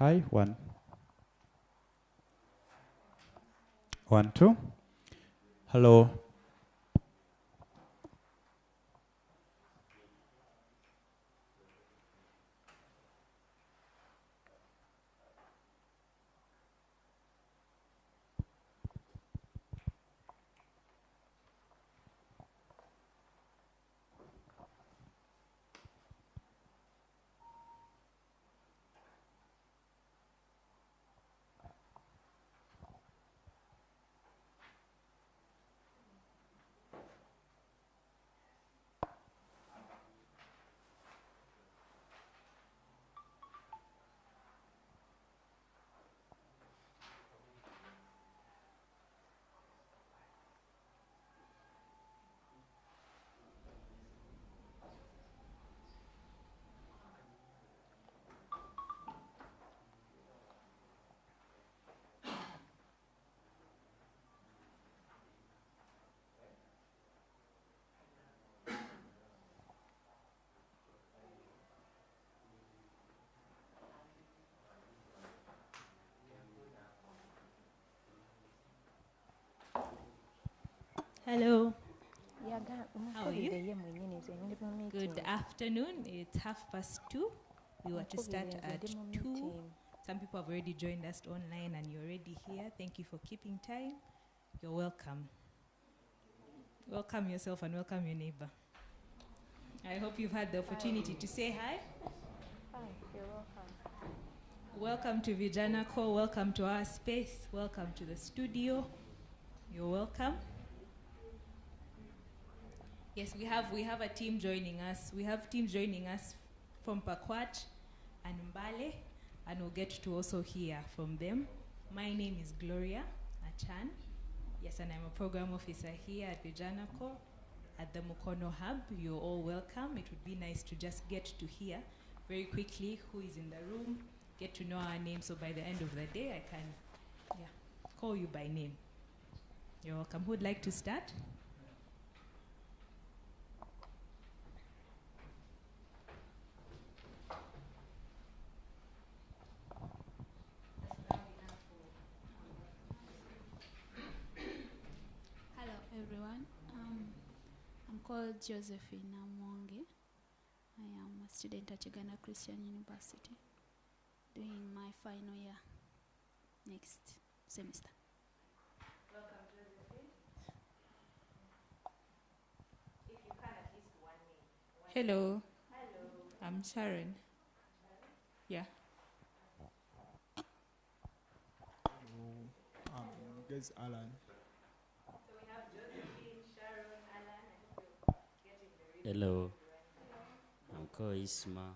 Hi, one. 1, 2. Hello. Hello. How are you? Good afternoon. It's 2:30. We were to start at 2. Some people have already joined us online and you're already here. Thank you for keeping time. You're welcome. Welcome yourself and welcome your neighbor. I hope you've had the opportunity to say hi. Hi, you're welcome. Welcome to Vijana Call. Welcome to our space. Welcome to the studio. You're welcome. Yes, we have a team joining us. We have teams joining us from Pakwach and Mbale, and we'll get to also hear from them. My name is Gloria Achan. Yes, and I'm a program officer here at Vijana Corps at the Mukono Hub. You're all welcome. It would be nice to just get to hear very quickly who is in the room, get to know our names, so by the end of the day I can call you by name. You're welcome. Who would like to start? Hello everyone. I'm called Josephine Mwonge. I am a student at Uganda Christian University, doing my final year next semester. Welcome, Josephine. If you can, at least one name. Hello. Hello. I'm Sharon. Yeah. Guys, Alan. So we have Josephine, Sharon, Alan, and you're getting the rhythm. Hello. I'm called Isma.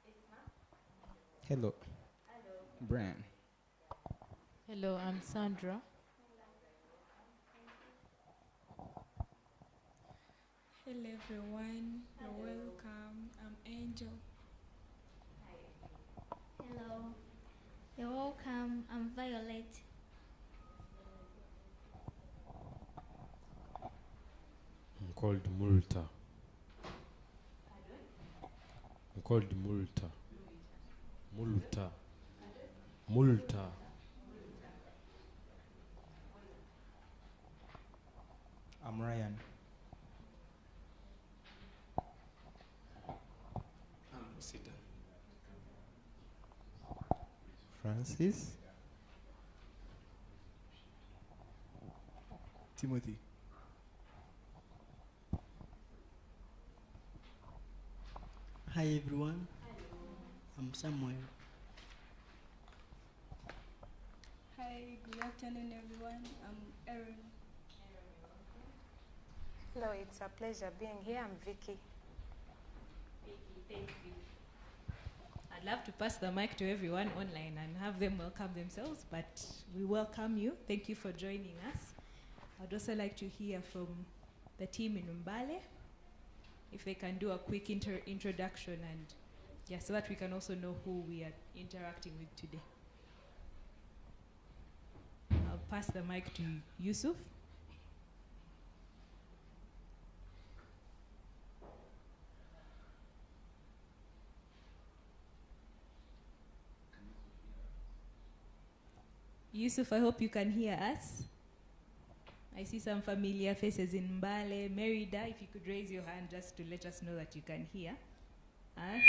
Isma? Hello. Hello. Brian. Hello, I'm Sandra. Hello everyone, you're welcome. I'm Angel. Hello. You're welcome. I'm Violet. I'm called Multa. I'm called Multa. Multa. Multa. I'm Ryan. I'm Sita. Francis. Timothy. Hi everyone. I'm Samuel. Hi, good afternoon everyone. I'm Erin. Hello, it's a pleasure being here. I'm Vicky. Vicky, thank you. I'd love to pass the mic to everyone online and have them welcome themselves, but we welcome you. Thank you for joining us. I'd also like to hear from the team in Mbale, if they can do a quick introduction and so that we can also know who we are interacting with today. I'll pass the mic to Yusuf. Yusuf, I hope you can hear us. I see some familiar faces in Mbale. Merida, if you could raise your hand just to let us know that you can hear us.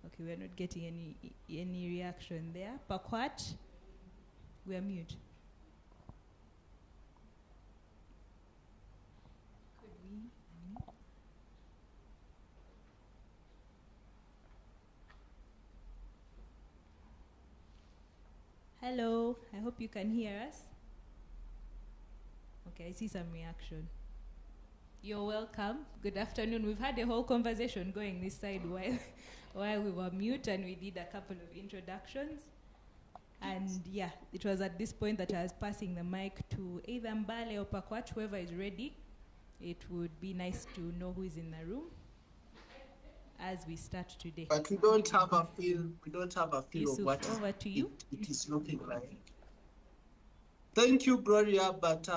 Okay, we're not getting any reaction there. Pakwat, we are mute. Could we unmute? Hello, I hope you can hear us. Okay, I see some reaction. You're welcome. Good afternoon. We've had a whole conversation going this side while we were mute, and we did a couple of introductions. And yeah, it was at this point that I was passing the mic to either Mbale or Pakwat, whoever is ready. It would be nice to know who is in the room as we start today. But we don't have a feel. We don't have a feel Yusuf, of what over to you. it is looking like. Thank you, Gloria. But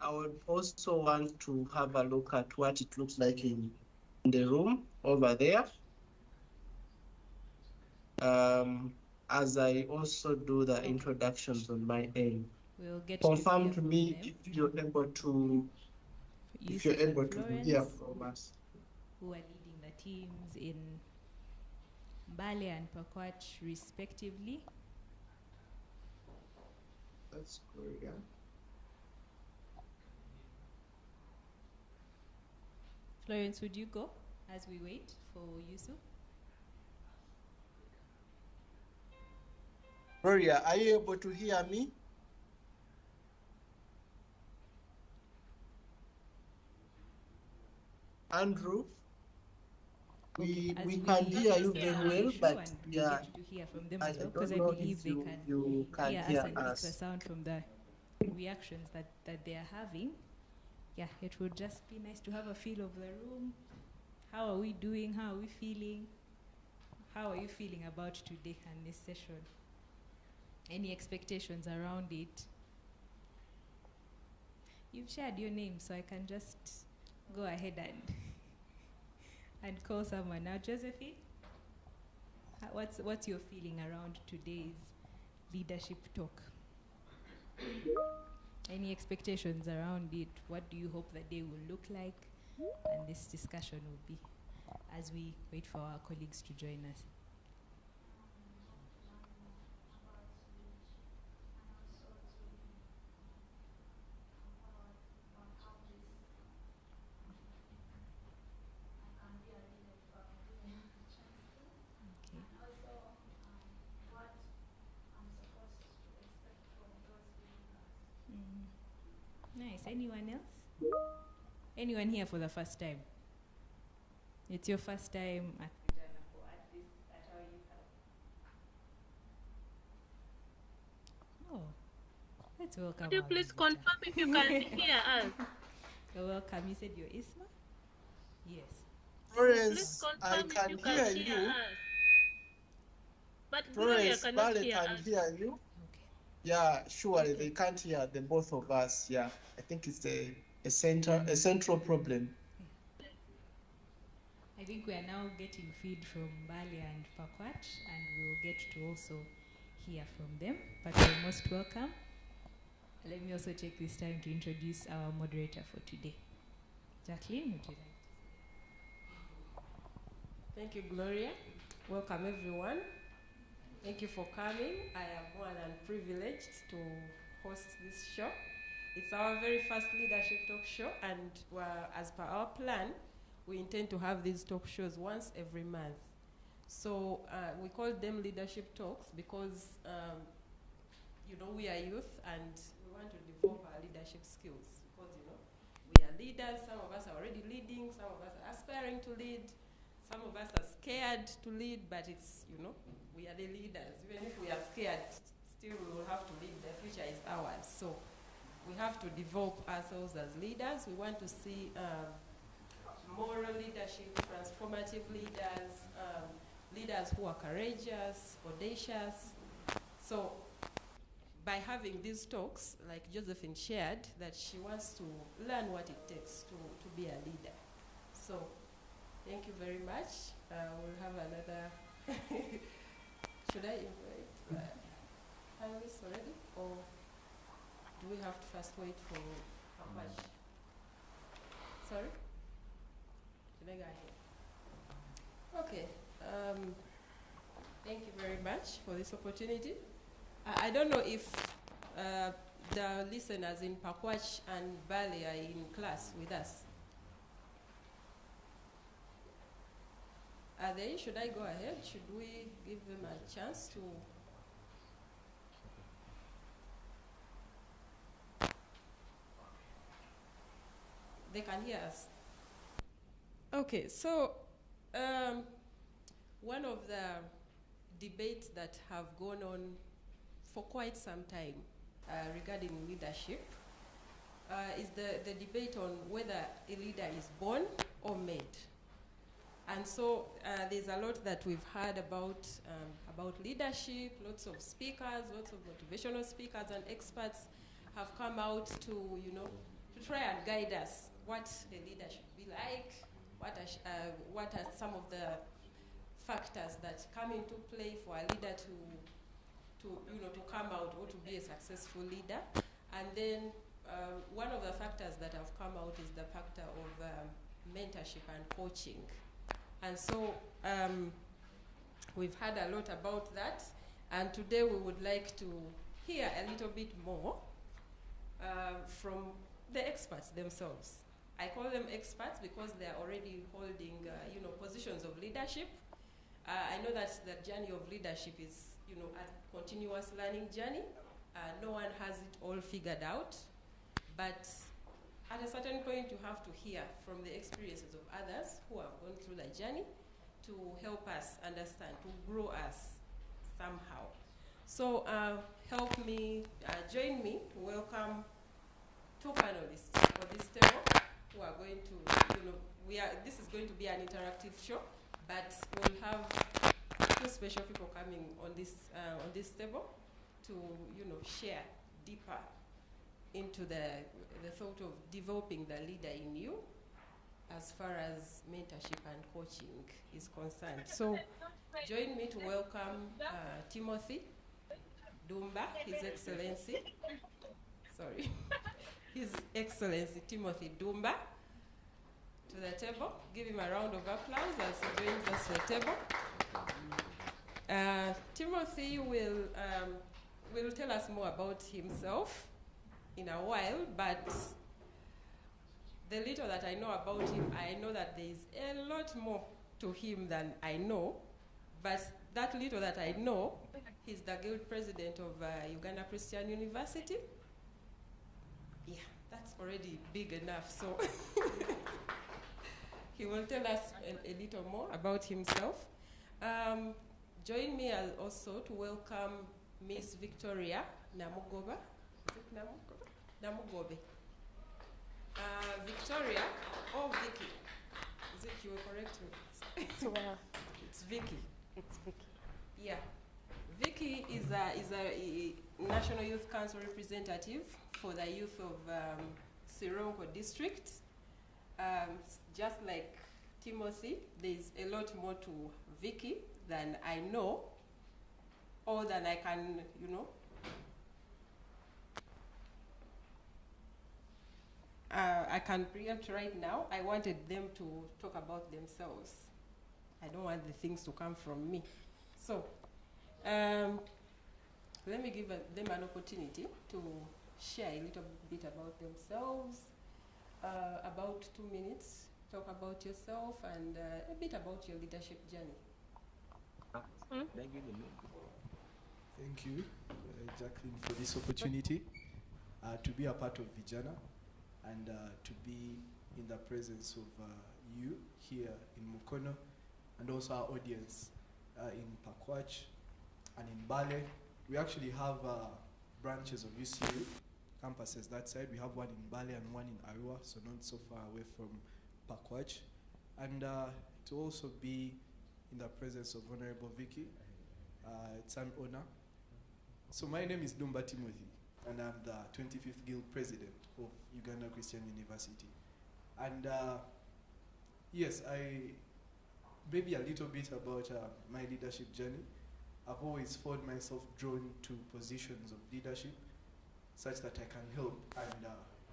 I would also want to have a look at what it looks like in the room over there. As I also do the introductions on my end. We'll get Confirm to to me if you're able to hear from us. Who are leading the teams in Mbale and Pakwat respectively. That's Gloria. Florence, would you go as we wait for Yusuf? Gloria, are you able to hear me? Andrew, we can hear you very well, but yeah, to hear from them I as well, don't because I know believe if they you can hear us and pick us. the sound from the reactions that they are having. Yeah, it would just be nice to have a feel of the room. How are we doing? How are we feeling? How are you feeling about today and this session? Any expectations around it? You've shared your name, so I can just go ahead and call someone now. Josephine, what's your feeling around today's leadership talk? Any expectations around it? What do you hope the day will look like? And this discussion will be as we wait for our colleagues to join us. Nice. Anyone else? Anyone here for the first time? It's your first time at Vijana for at our youth house. Oh, let's welcome. Could you please confirm if you can hear us? You're welcome. You said you're Isma? Yes. Florence, I can hear you. Us. But Gloria Florence, cannot Mbale hear can us. hear you. Okay. Yeah, surely they can't hear the both of us. Yeah, I think it's a central problem. I think we are now getting feed from Mbale and Pakwat, and we'll get to also hear from them. But you're most welcome. Let me also take this time to introduce our moderator for today. Jacqueline, would you like to say? Thank you, Gloria. Welcome, everyone. Thank you for coming. I am more than privileged to host this show. It's our very first leadership talk show, and as per our plan, we intend to have these talk shows once every month. So we call them leadership talks because, we are youth and we want to develop our leadership skills because, we are leaders. Some of us are already leading. Some of us are aspiring to lead. Some of us are scared to lead, but it's, we are the leaders. Even if we are scared, still we will have to lead. The future is ours. So we have to develop ourselves as leaders. We want to see moral leadership, transformative leaders, leaders who are courageous, audacious. So by having these talks, like Josephine shared, that she wants to learn what it takes to be a leader. So thank you very much. We'll have another Should I invite panelists already, or do we have to first wait for Apache? Sorry? Should I go ahead? Okay. Thank you very much for this opportunity. I don't know if the listeners in Pakwach and Bali are in class with us. Are they? Should I go ahead? Should we give them a chance to? They can hear us. Okay, so one of the debates that have gone on for quite some time regarding leadership is the debate on whether a leader is born or made. And so there's a lot that we've heard about leadership. Lots of speakers, lots of motivational speakers and experts have come out to, to try and guide us what a leader should be like, what are some of the factors that come into play for a leader to come out or to be a successful leader. And then one of the factors that have come out is the factor of mentorship and coaching. And so we've heard a lot about that, and today we would like to hear a little bit more from the experts themselves. I call them experts because they are already holding positions of leadership. I know that the journey of leadership is a continuous learning journey. No one has it all figured out, but at a certain point, you have to hear from the experiences of others who have gone through the journey to help us understand, to grow us somehow. So join me to welcome two panelists for this table who are going to, this is going to be an interactive show, but we'll have two special people coming on this table to, share deeper into the thought of developing the leader in you as far as mentorship and coaching is concerned. So join me to welcome Timothy Dumba, His Excellency Timothy Dumba to the table. Give him a round of applause as he joins us to the table. Timothy will tell us more about himself in a while, but the little that I know about him, I know that there is a lot more to him than I know, but that little that I know, he's the guild president of Uganda Christian University. Yeah, that's already big enough, so he will tell us a little more about himself. Join me also to welcome Miss Victoria Namugoba. Is it Namugobe. Victoria, or Vicky. Is it you will correct me? It's Vicky. It's Vicky. Yeah. Vicky is a National Youth Council representative for the youth of Sirongo district. Just like Timothy, there's a lot more to Vicky than I know, or than I can, I can preempt right now. I wanted them to talk about themselves. I don't want the things to come from me. So, let me give them an opportunity to share a little bit about themselves, about 2 minutes, talk about yourself, and a bit about your leadership journey. Thank you, Jacqueline, for this opportunity to be a part of Vijana and to be in the presence of you here in Mukono and also our audience in Pakwach and in Bale. We actually have branches of UCU campuses that side. We have one in Bale and one in Arua, so not so far away from Pakwach. And to also be in the presence of Honorable Vicky, it's an honor. So my name is Dumba Timothy, and I'm the 25th Guild President of Uganda Christian University. And yes, maybe a little bit about my leadership journey. I've always found myself drawn to positions of leadership such that I can help and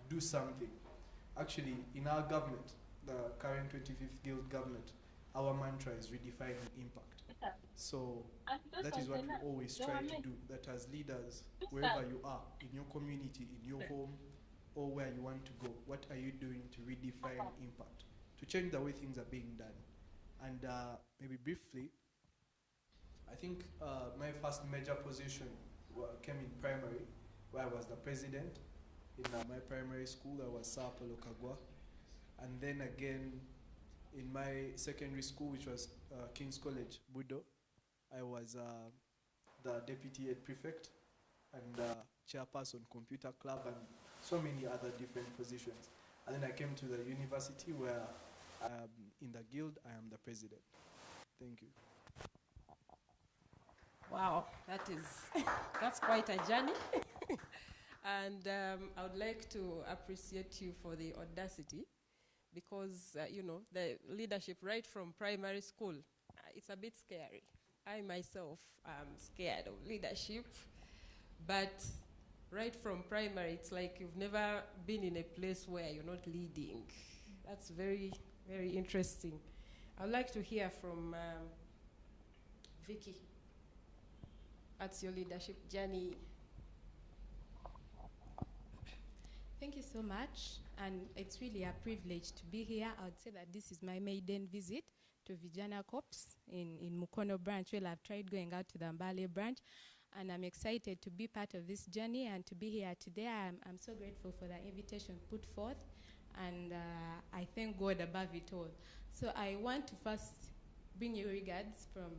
do something. Actually, in our government, the current 25th Guild government, our mantra is redefining impact. So that is what we always try to do, that as leaders, wherever you are, in your community, in your home, or where you want to go, what are you doing to redefine impact, to change the way things are being done? And maybe briefly, I think my first major position came in primary, where I was the president. In my primary school, I was Sapolo Kagwa. And then again, in my secondary school, which was King's College, Budo, I was the deputy head prefect and chairperson computer club and so many other different positions. And then I came to the university where in the guild, I am the president. Thank you. Wow, that's quite a journey. And I would like to appreciate you for the audacity, because, you know, the leadership right from primary school, it's a bit scary. I myself am scared of leadership, but right from primary, it's like you've never been in a place where you're not leading. That's very, very interesting. I'd like to hear from Vicky. What's your leadership journey? Thank you so much, and it's really a privilege to be here. I would say that this is my maiden visit to Vijana Corps in Mukono branch. Well, I've tried going out to the Mbale branch, and I'm excited to be part of this journey and to be here today. I'm so grateful for the invitation put forth, and I thank God above it all. So I want to first bring you regards from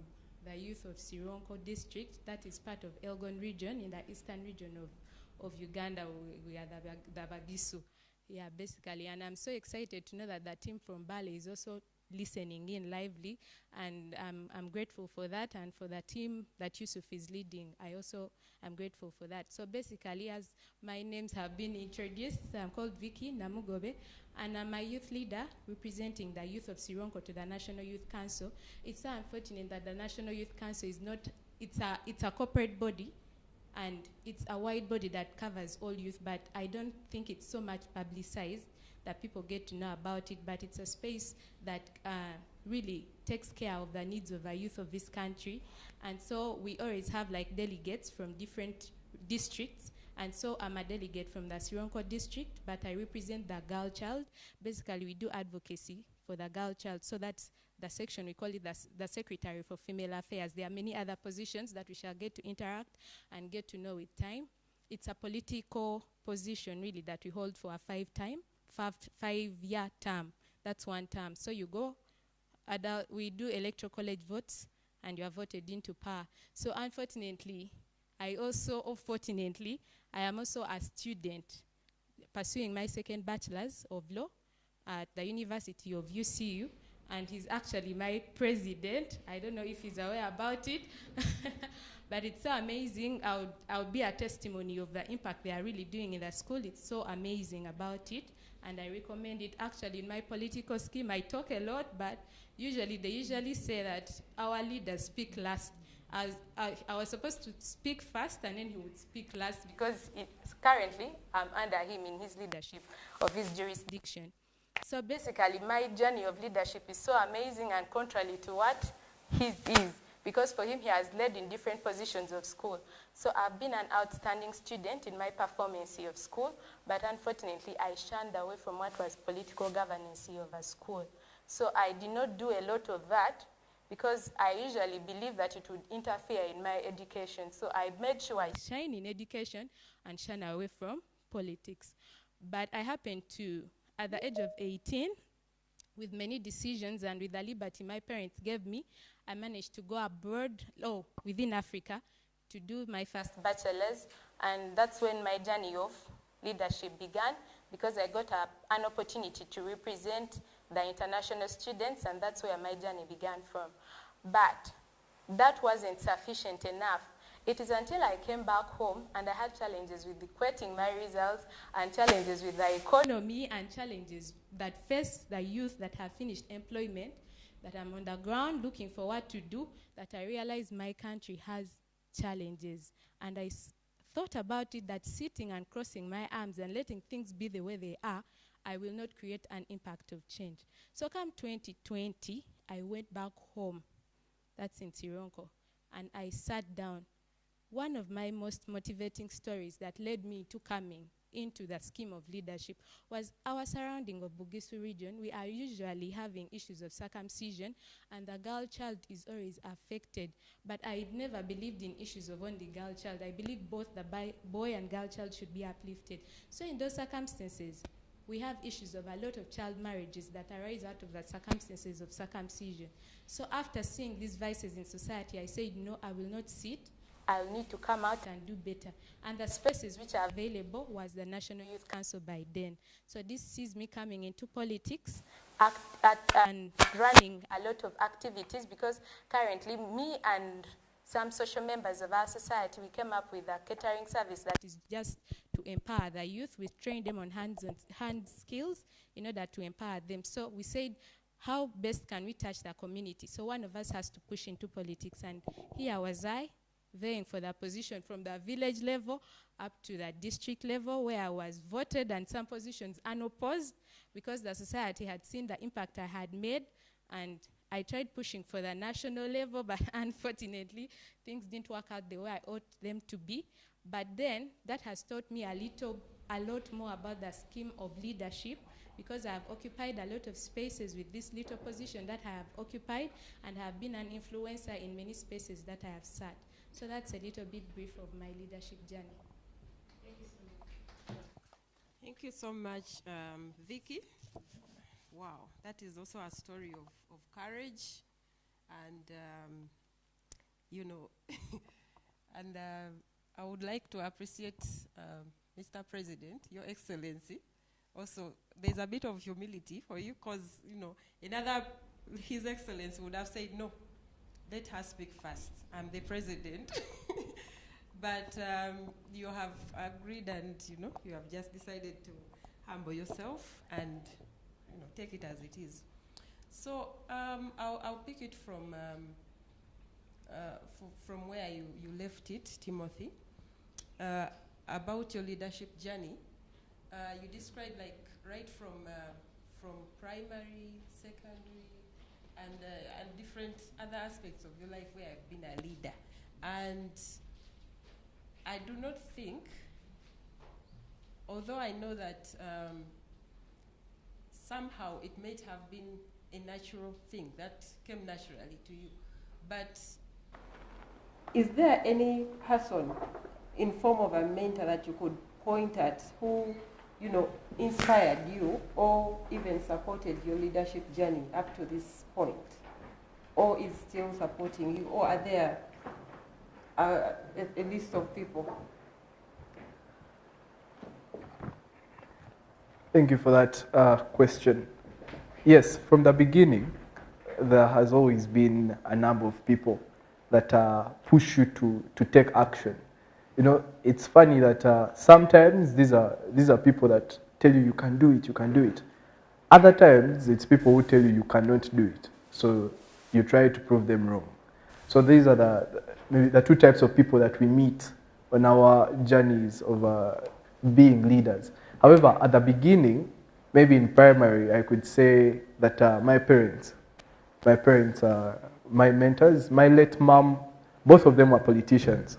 the youth of Sironko district, that is part of Elgon region, in the eastern region of Uganda. We are the Bagisu, yeah, basically. And I'm so excited to know that the team from Bale is also listening in lively, and I'm grateful for that, and for the team that Yusuf is leading. I also am grateful for that. So basically, as my names have been introduced, I'm called Vicky Namugobe, and I'm a youth leader representing the youth of Sironko to the National Youth Council. It's so unfortunate that the National Youth Council is not, it's a corporate body, and it's a wide body that covers all youth, but I don't think it's so much publicized that people get to know about it, but it's a space that really takes care of the needs of the youth of this country. And so we always have like delegates from different districts, and so I'm a delegate from the Sironko district, but I represent the girl child. Basically, we do advocacy for the girl child, so that's the section, we call it the Secretary for Female Affairs. There are many other positions that we shall get to interact and get to know with time. It's a political position, really, that we hold for a five-year term. That's one term. So you go, we do electoral college votes, and you are voted into power. So unfortunately, I am also a student pursuing my second bachelor's of law at the University of UCU, and he's actually my president. I don't know if he's aware about it, but it's so amazing. I'll be a testimony of the impact they are really doing in the school. It's so amazing about it, and I recommend it. Actually, in my political scheme, I talk a lot, but they usually say that our leaders speak last. I was supposed to speak first, and then he would speak last, because currently I'm under him in his leadership of his jurisdiction. So basically, my journey of leadership is so amazing and contrary to what his is, because for him, he has led in different positions of school. So I've been an outstanding student in my performance of school, but unfortunately, I shunned away from what was political governance of a school. So I did not do a lot of that, because I usually believe that it would interfere in my education. So I made sure I shine in education and shun away from politics. But I happened to, at the age of 18, with many decisions and with the liberty my parents gave me, I managed to go abroad, within Africa, to do my first bachelor's. And that's when my journey of leadership began, because I got an opportunity to represent the international students, and that's where my journey began from. But that wasn't sufficient enough. It is until I came back home and I had challenges with equating my results, and challenges with the economy, and challenges that face the youth that have finished employment, that I'm on the ground looking for what to do, that I realize my country has challenges. And I thought about it that sitting and crossing my arms and letting things be the way they are, I will not create an impact of change. So come 2020, I went back home. That's in Tironko. And I sat down. One of my most motivating stories that led me to coming into the scheme of leadership was our surrounding of Bugisu region. We are usually having issues of circumcision, and the girl child is always affected. But I never believed in issues of only girl child. I believe both the boy and girl child should be uplifted. So in those circumstances, we have issues of a lot of child marriages that arise out of the circumstances of circumcision. So after seeing these vices in society, I said, no, I will not sit. I'll need to come out and do better. And the spaces which are available was the National Youth Council by then. So this sees me coming into politics and running a lot of activities, because currently me and some social members of our society, we came up with a catering service that is just to empower the youth. We train them on hand skills in order to empower them. So we said, how best can we touch the community? So one of us has to push into politics. And here was I, vying for the position from the village level up to the district level, where I was voted and some positions unopposed, because the society had seen the impact I had made. And I tried pushing for the national level, but unfortunately, things didn't work out the way I ought them to be. But then, that has taught me a lot more about the scheme of leadership, because I have occupied a lot of spaces with this little position that I have occupied, and have been an influencer in many spaces that I have sat. So that's a little bit brief of my leadership journey. Thank you so much. Thank you so much, Vicky. Wow, that is also a story of courage, and you know, and I would like to appreciate Mr. President, Your Excellency. Also, there's a bit of humility for you, because you know, His Excellency would have said, no, let her speak first. I'm the president. But you have agreed, and you know, you have just decided to humble yourself and you know, take it as it is. So I'll pick it from where you left it, Timothy, about your leadership journey. You described like right from primary, secondary, and different other aspects of your life where I've been a leader. And I do not think, although I know that somehow it might have been a natural thing that came naturally to you, but is there any person in form of a mentor that you could point at who, you know, inspired you or even supported your leadership journey up to this point, or is still supporting you, or are there a list of people? Thank you for that question. Yes, from the beginning, there has always been a number of people that push you to take action. You know, it's funny that sometimes these are people that tell you can do it, you can do it. Other times, it's people who tell you cannot do it. So you try to prove them wrong. So these are maybe the two types of people that we meet on our journeys of being leaders. However, at the beginning, maybe in primary, I could say that my parents, my mentors, my late mom, both of them were politicians.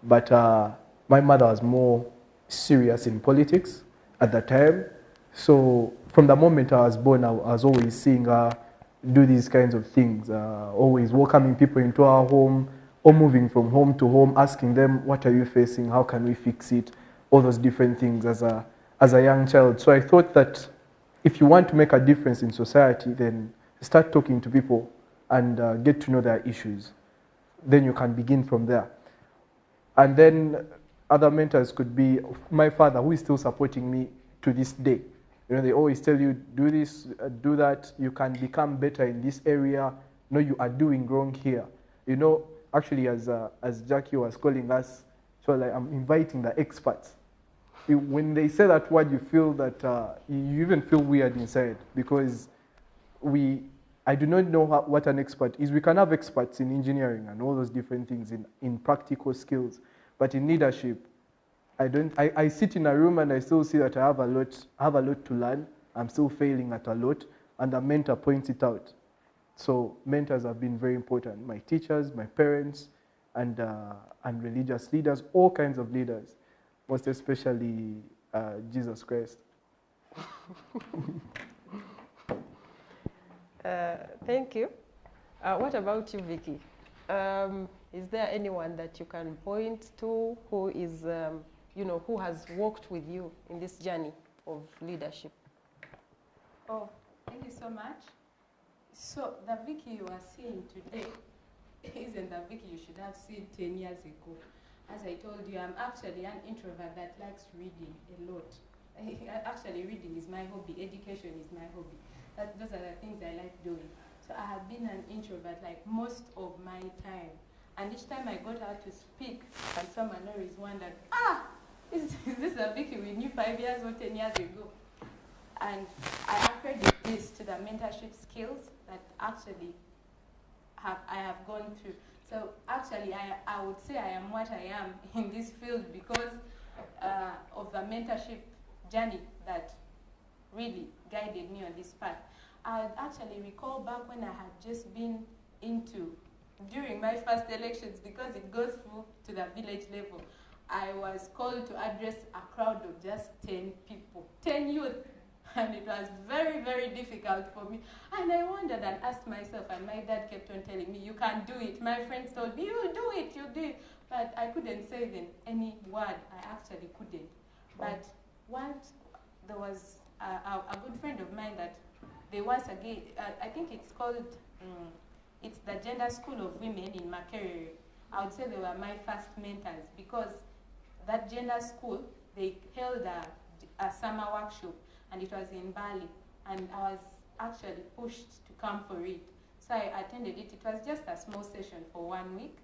But my mother was more serious in politics at the time. So from the moment I was born, I was always seeing her do these kinds of things, always welcoming people into our home, or moving from home to home, asking them, what are you facing? How can we fix it? All those different things as a young child. So I thought that if you want to make a difference in society, then start talking to people and get to know their issues. Then you can begin from there. And then other mentors could be my father, who is still supporting me to this day. You know, they always tell you, do this, do that, you can become better in this area. No, you are doing wrong here. You know, actually, as Jackie was calling us, so like I'm inviting the experts. When they say that word, you feel that you even feel weird inside, because we I do not know what an expert is. We can have experts in engineering and all those different things in practical skills, but in leadership, I sit in a room and I still see that I have a lot to learn. I'm still failing at a lot, and the mentor points it out. So mentors have been very important. My teachers, my parents, and religious leaders, all kinds of leaders, most especially Jesus Christ. Thank you. What about you, Vicky? Is there anyone that you can point to who is, who has walked with you in this journey of leadership? Oh, thank you so much. So the Vicky you are seeing today isn't the Vicky you should have seen 10 years ago. As I told you, I'm actually an introvert that likes reading a lot. Actually, reading is my hobby. Education is my hobby. Those are the things I like doing. So I have been an introvert like most of my time. And each time I got out to speak, and someone always wondered, is this the Vicky we knew 5 years or 10 years ago? And I accredit this to the mentorship skills that actually I have gone through. So actually, I would say I am what I am in this field because of the mentorship journey that really guided me on this path. I actually recall back when I had just been during my first elections, because it goes through to the village level, I was called to address a crowd of just 10 people, 10 youth. And it was very, very difficult for me. And I wondered and asked myself, and my dad kept on telling me, you can't do it. My friends told me, you'll do it, you'll do it. But I couldn't say even any word. I actually couldn't. But once there was a good friend of mine that they once again, I think it's called, it's the Gender School of Women in Makerere. I would say they were my first mentors because that gender school, they held a summer workshop. And it was in Bali, and I was actually pushed to come for it. So I attended it. It was just a small session for 1 week,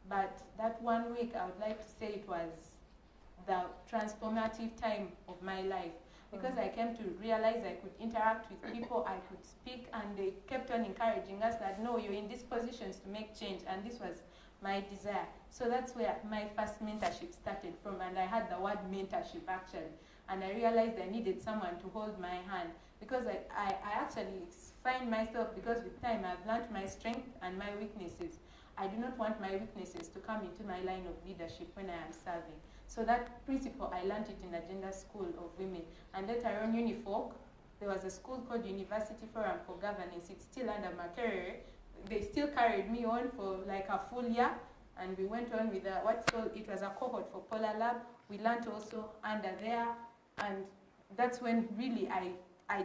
but that 1 week, I would like to say it was the transformative time of my life because I came to realize I could interact with people, I could speak, and they kept on encouraging us that, no, you're in these positions to make change, and this was my desire. So that's where my first mentorship started from, and I had the word mentorship actually. And I realized I needed someone to hold my hand because I actually find myself, because with time I've learned my strength and my weaknesses. I do not want my weaknesses to come into my line of leadership when I am serving. So that principle, I learned it in the Gender School of Women. And later on, Unifolk, there was a school called University Forum for Governance. It's still under Makerere. They still carried me on for like a full year. And we went on with it was a cohort for Polar Lab. We learned also under there. And that's when really I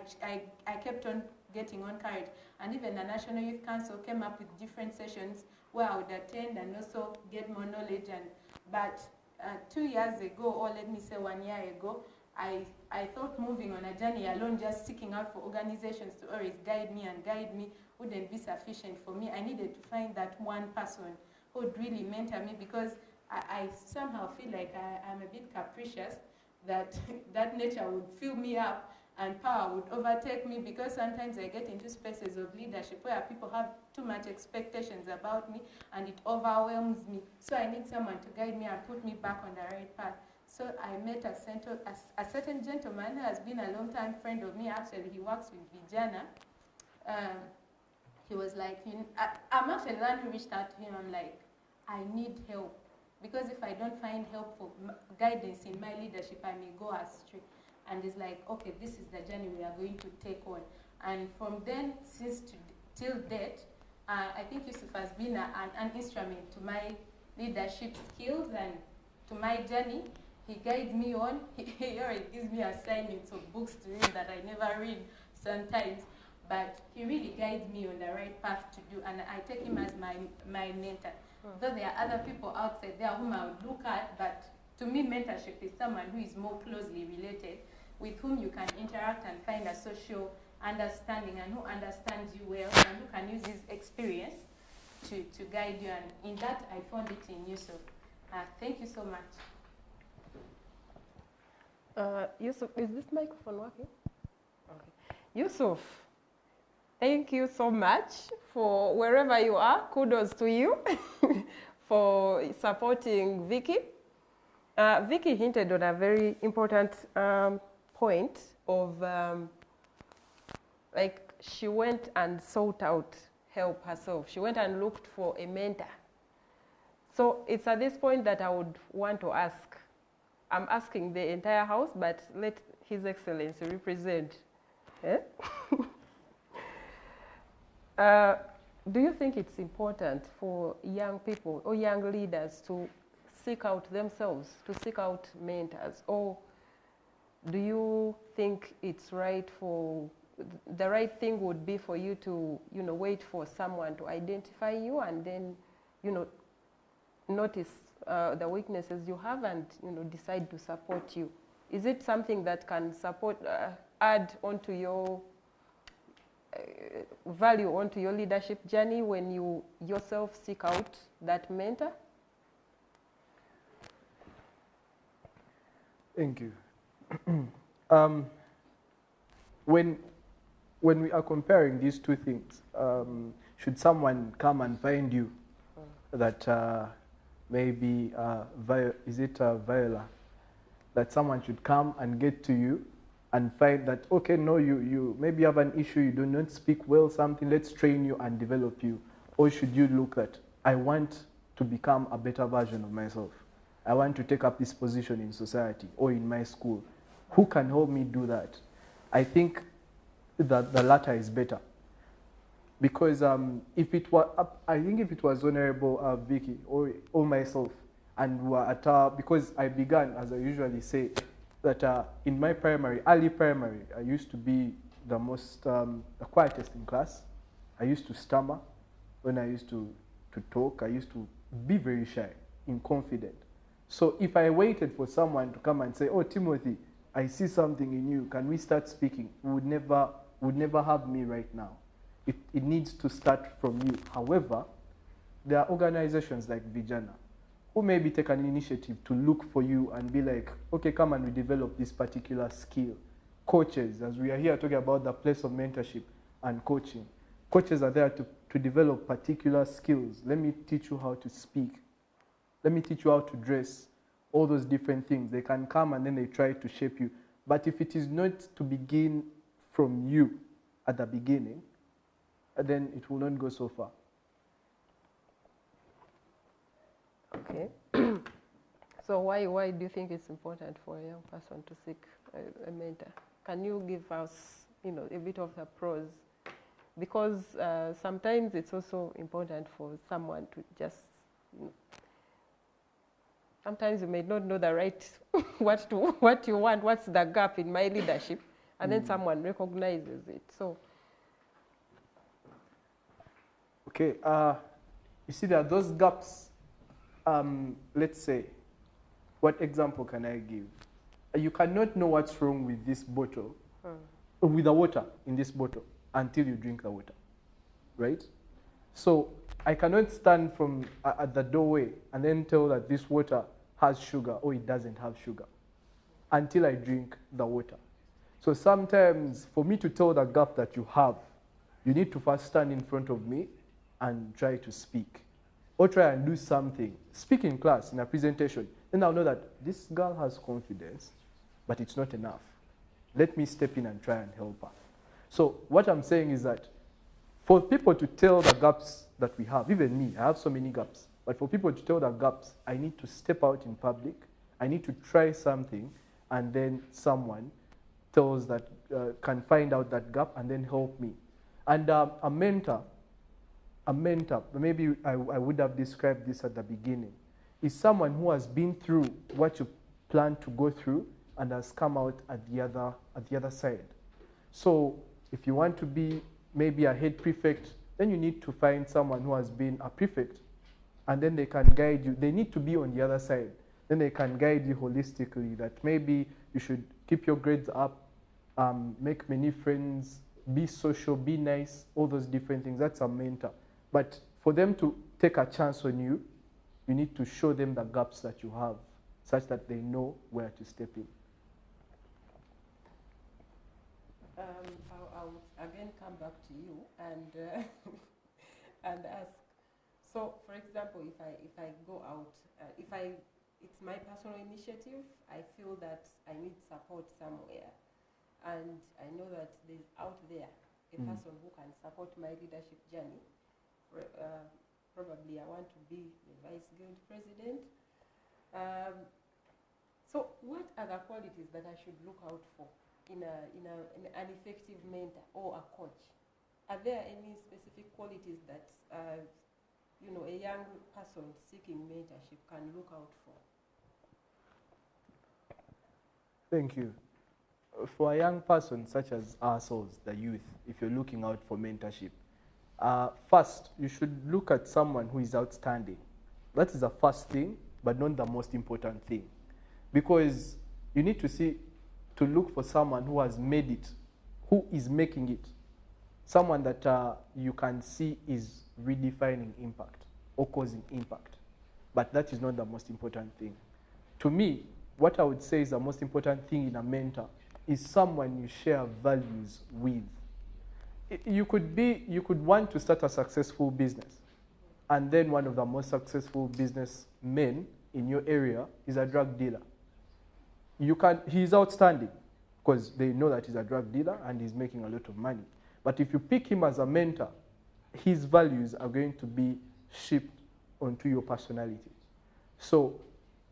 kept on getting on courage. And even the National Youth Council came up with different sessions where I would attend and also get more knowledge. But 2 years ago, or let me say 1 year ago, I thought moving on a journey alone, just seeking out for organizations to always guide me wouldn't be sufficient for me. I needed to find that one person who would really mentor me because I somehow feel like I'm a bit capricious, that that nature would fill me up and power would overtake me because sometimes I get into spaces of leadership where people have too much expectations about me and it overwhelms me. So I need someone to guide me and put me back on the right path. So I met a certain gentleman who has been a long-time friend of me. Actually, he works with Vijana. He was like, I'm actually the one who reached out to him. I'm like, I need help. Because if I don't find helpful guidance in my leadership, I may go astray. And it's like, okay, this is the journey we are going to take on. And from then, till date, I think Yusuf has been an instrument to my leadership skills and to my journey. He guides me on. He always gives me assignments of books to read that I never read sometimes. But he really guides me on the right path to do, and I take him as my mentor. Though there are other people outside there whom I would look at, but to me, mentorship is someone who is more closely related, with whom you can interact and find a social understanding, and who understands you well, and who can use his experience to guide you. And in that, I found it in Yusuf. Thank you so much. Yusuf, is this microphone working? Okay. Yusuf, Thank you so much for wherever you are. Kudos to you for supporting Vicky. Vicky hinted on a very important point of like she went and sought out help herself. She went and looked for a mentor. So it's at this point that I would want to ask. I'm asking the entire house, but let His Excellency represent. Eh? Do you think it's important for young people or young leaders to seek out themselves, to seek out mentors? Or do you think it's right for, the right thing would be for you to, wait for someone to identify you and then, notice the weaknesses you have and, decide to support you? Is it something that can support, add onto your value onto your leadership journey when you yourself seek out that mentor? Thank you. When we are comparing these two things, should someone come and find you that maybe, is it Viola? That someone should come and get to you and find that, okay, no, you maybe have an issue, you do not speak well, something, let's train you and develop you. Or should you look at, I want to become a better version of myself. I want to take up this position in society or in my school. Who can help me do that? I think that the latter is better. Because if it were, I think if it was Honorable Vicky or myself, and were at because I began, as I usually say, that in my early primary, I used to be the most, the quietest in class. I used to stammer when I used to talk. I used to be very shy, inconfident. So if I waited for someone to come and say, oh, Timothy, I see something in you, can we start speaking? Would never have me right now. It needs to start from you. However, there are organizations like Vijana who maybe take an initiative to look for you and be like, okay, come and we develop this particular skill. Coaches, as we are here talking about the place of mentorship and coaching, coaches are there to develop particular skills. Let me teach you how to speak. Let me teach you how to dress. All those different things. They can come and then they try to shape you. But if it is not to begin from you at the beginning, then it will not go so far. Okay. So why do you think it's important for a young person to seek a mentor? Can you give us, a bit of the pros? Because sometimes it's also important for someone to just, sometimes you may not know the right, what you want, what's the gap in my leadership, and then someone recognizes it. So. Okay, you see there are those gaps. Let's say, what example can I give? You cannot know what's wrong with this bottle, with the water in this bottle, until you drink the water, right? So I cannot stand from at the doorway and then tell that this water has sugar or it doesn't have sugar until I drink the water. So sometimes for me to tell the gap that you have, you need to first stand in front of me and try to speak. Or try and do something. Speak in class, in a presentation. Then I'll know that this girl has confidence, but it's not enough. Let me step in and try and help her. So what I'm saying is that for people to tell the gaps that we have, even me, I have so many gaps, but for people to tell the gaps, I need to step out in public, I need to try something, and then someone tells that, can find out that gap and then help me. And a mentor, maybe I would have described this at the beginning, is someone who has been through what you plan to go through and has come out at the other side. So if you want to be maybe a head prefect, then you need to find someone who has been a prefect, and then they can guide you. They need to be on the other side. Then they can guide you holistically that maybe you should keep your grades up, make many friends, be social, be nice, all those different things. That's a mentor. But for them to take a chance on you, you need to show them the gaps that you have such that they know where to step in. would again come back to you and and ask. So, for example, if I go out, it's my personal initiative. I feel that I need support somewhere, and I know that there's out there a person who can support my leadership journey. Probably I want to be the vice guild president. So what are the qualities that I should look out for in an effective mentor or a coach? Are there any specific qualities that a young person seeking mentorship can look out for? Thank you. For a young person such as ourselves, the youth, if you're looking out for mentorship, first, you should look at someone who is outstanding. That is the first thing, but not the most important thing. Because you need to look for someone who has made it, who is making it. Someone that you can see is redefining impact or causing impact. But that is not the most important thing. To me, what I would say is the most important thing in a mentor is someone you share values with. You could want to start a successful business, and then one of the most successful businessmen in your area is a drug dealer. He's outstanding because they know that he's a drug dealer and he's making a lot of money. But if you pick him as a mentor, his values are going to be shipped onto your personality. So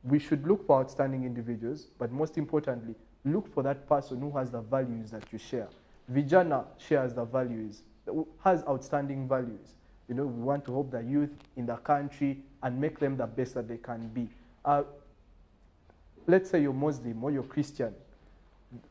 we should look for outstanding individuals, but most importantly, look for that person who has the values that you share. Vijana shares the values, has outstanding values. We want to help the youth in the country and make them the best that they can be. Let's say you're Muslim or you're Christian.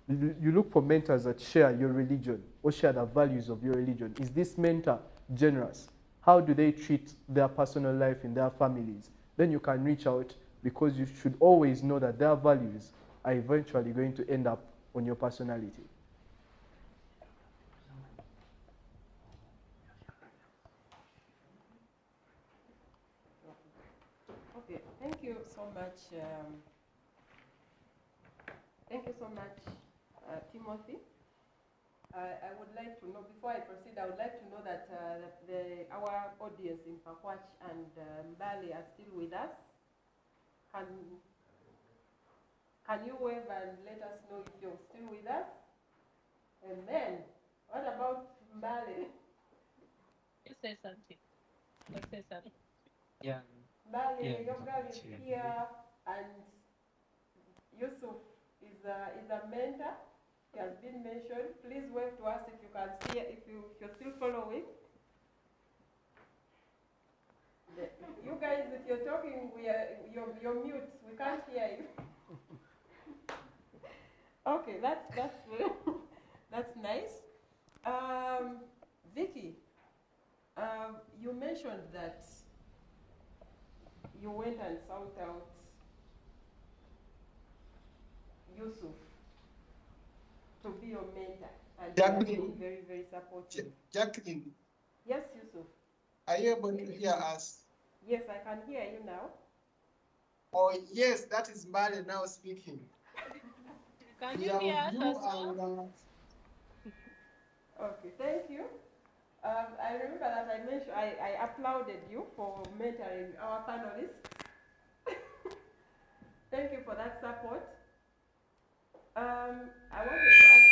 You look for mentors that share your religion or share the values of your religion. Is this mentor generous? How do they treat their personal life in their families? Then you can reach out, because you should always know that their values are eventually going to end up on your personality. Okay, thank you so much. Thank you so much, Timothy. I would like to know, before I proceed, I would like to know that our audience in Pakwach and Mbale are still with us. Can you wave and let us know if you're still with us? And then, what about Mbale? You say something. You say something. Yeah. Mbale, Yeah, your girl is here, and Yusuf is a mentor. He has been mentioned. Please wave to us if you can see, if you're still following. You guys, if you're talking, you're mute. We can't hear you. Okay, that's that's nice. Vicky, you mentioned that you went and sought out Yusuf to be your mentor, and he has been very, very supportive. Jacqueline, Yes, Yusuf. are you able to hear us? Yes, I can hear you now. Oh, yes, that is Mbale now speaking. Can you hear us as well? Okay, thank you. I remember that I mentioned, I applauded you for mentoring our panelists. Thank you for that support. I wanted to ask,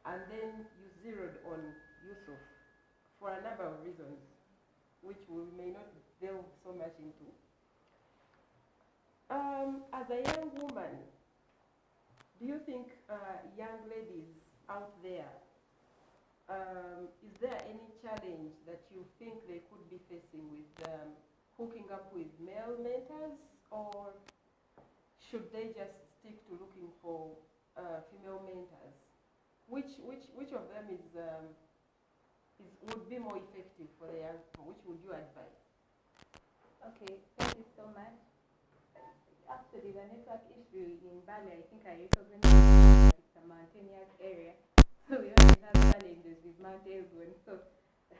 and then you zeroed on Yusuf for a number of reasons, which we may not delve so much into. As a young woman, do you think young ladies out there, is there any challenge that you think they could be facing with hooking up with male mentors, or should they just stick to looking for female mentors? Which of them would be more effective for the young people? Which would you advise? Okay, thank you so much. Actually, the network issue in Bali, I think I recognize that it's a mountainous area. So we always have challenges with Mount Elgon. So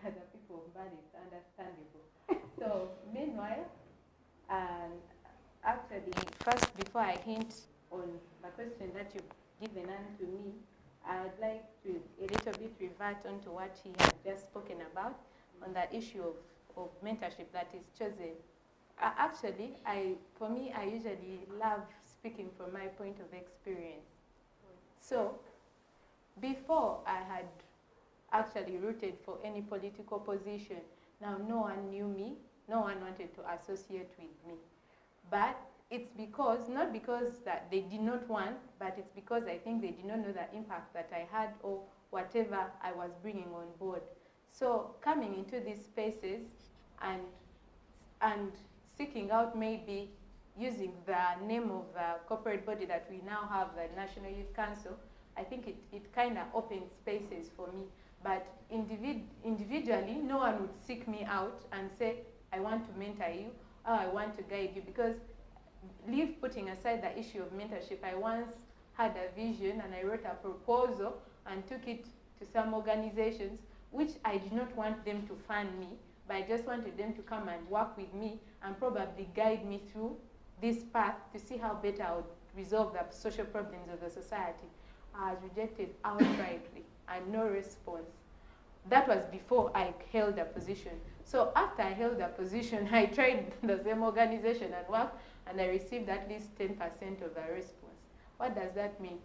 the people of Mbale, it's understandable. So meanwhile, actually, first before I hint on the question that you've given unto me, I'd like to a little bit revert on to what he had just spoken about on that issue of mentorship that is chosen. Actually, for me, I usually love speaking from my point of experience. So, before I had actually rooted for any political position, now no one knew me, no one wanted to associate with me. But it's because, not because that they did not want, but it's because I think they did not know the impact that I had or whatever I was bringing on board. So coming into these spaces and seeking out maybe using the name of the corporate body that we now have, the National Youth Council, I think it kind of opened spaces for me. But individually, no one would seek me out and say, I want to mentor you, or I want to guide you, because leave putting aside the issue of mentorship, I once had a vision and I wrote a proposal and took it to some organizations, which I did not want them to fund me, but I just wanted them to come and work with me and probably guide me through this path to see how better I would resolve the social problems of the society. I was rejected outrightly and no response. That was before I held a position. So after I held a position, I tried the same organization and worked, and I received at least 10% of the response. What does that mean?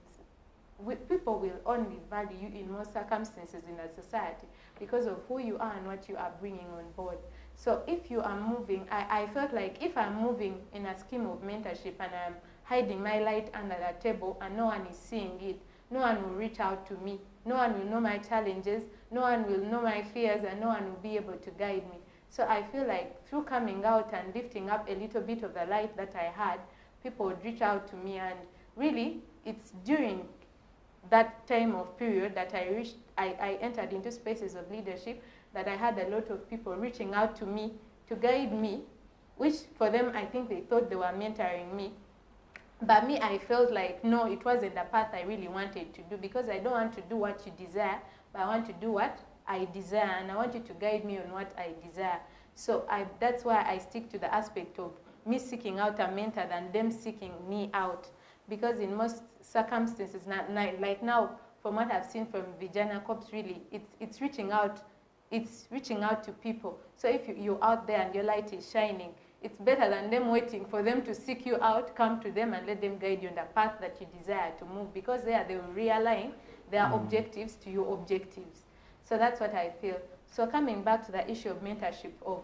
People will only value you in most circumstances in a society because of who you are and what you are bringing on board. So if you are moving, I felt like if I'm moving in a scheme of mentorship and I'm hiding my light under the table and no one is seeing it, no one will reach out to me. No one will know my challenges, no one will know my fears, and no one will be able to guide me. So I feel like through coming out and lifting up a little bit of the light that I had, people would reach out to me, and really it's during that time of period that I entered into spaces of leadership that I had a lot of people reaching out to me to guide me, which for them I think they thought they were mentoring me. But me, I felt like, no, it wasn't the path I really wanted to do, because I don't want to do what you desire, but I want to do what I desire, and I want you to guide me on what I desire. So that's why I stick to the aspect of me seeking out a mentor than them seeking me out. Because in most circumstances, like now, from what I've seen from Vijana Corps, really, it's reaching out to people. So if you're out there and your light is shining, it's better than them waiting for them to seek you out, come to them and let them guide you on the path that you desire to move, because they will realign their objectives to your objectives. So that's what I feel. So coming back to the issue of mentorship of,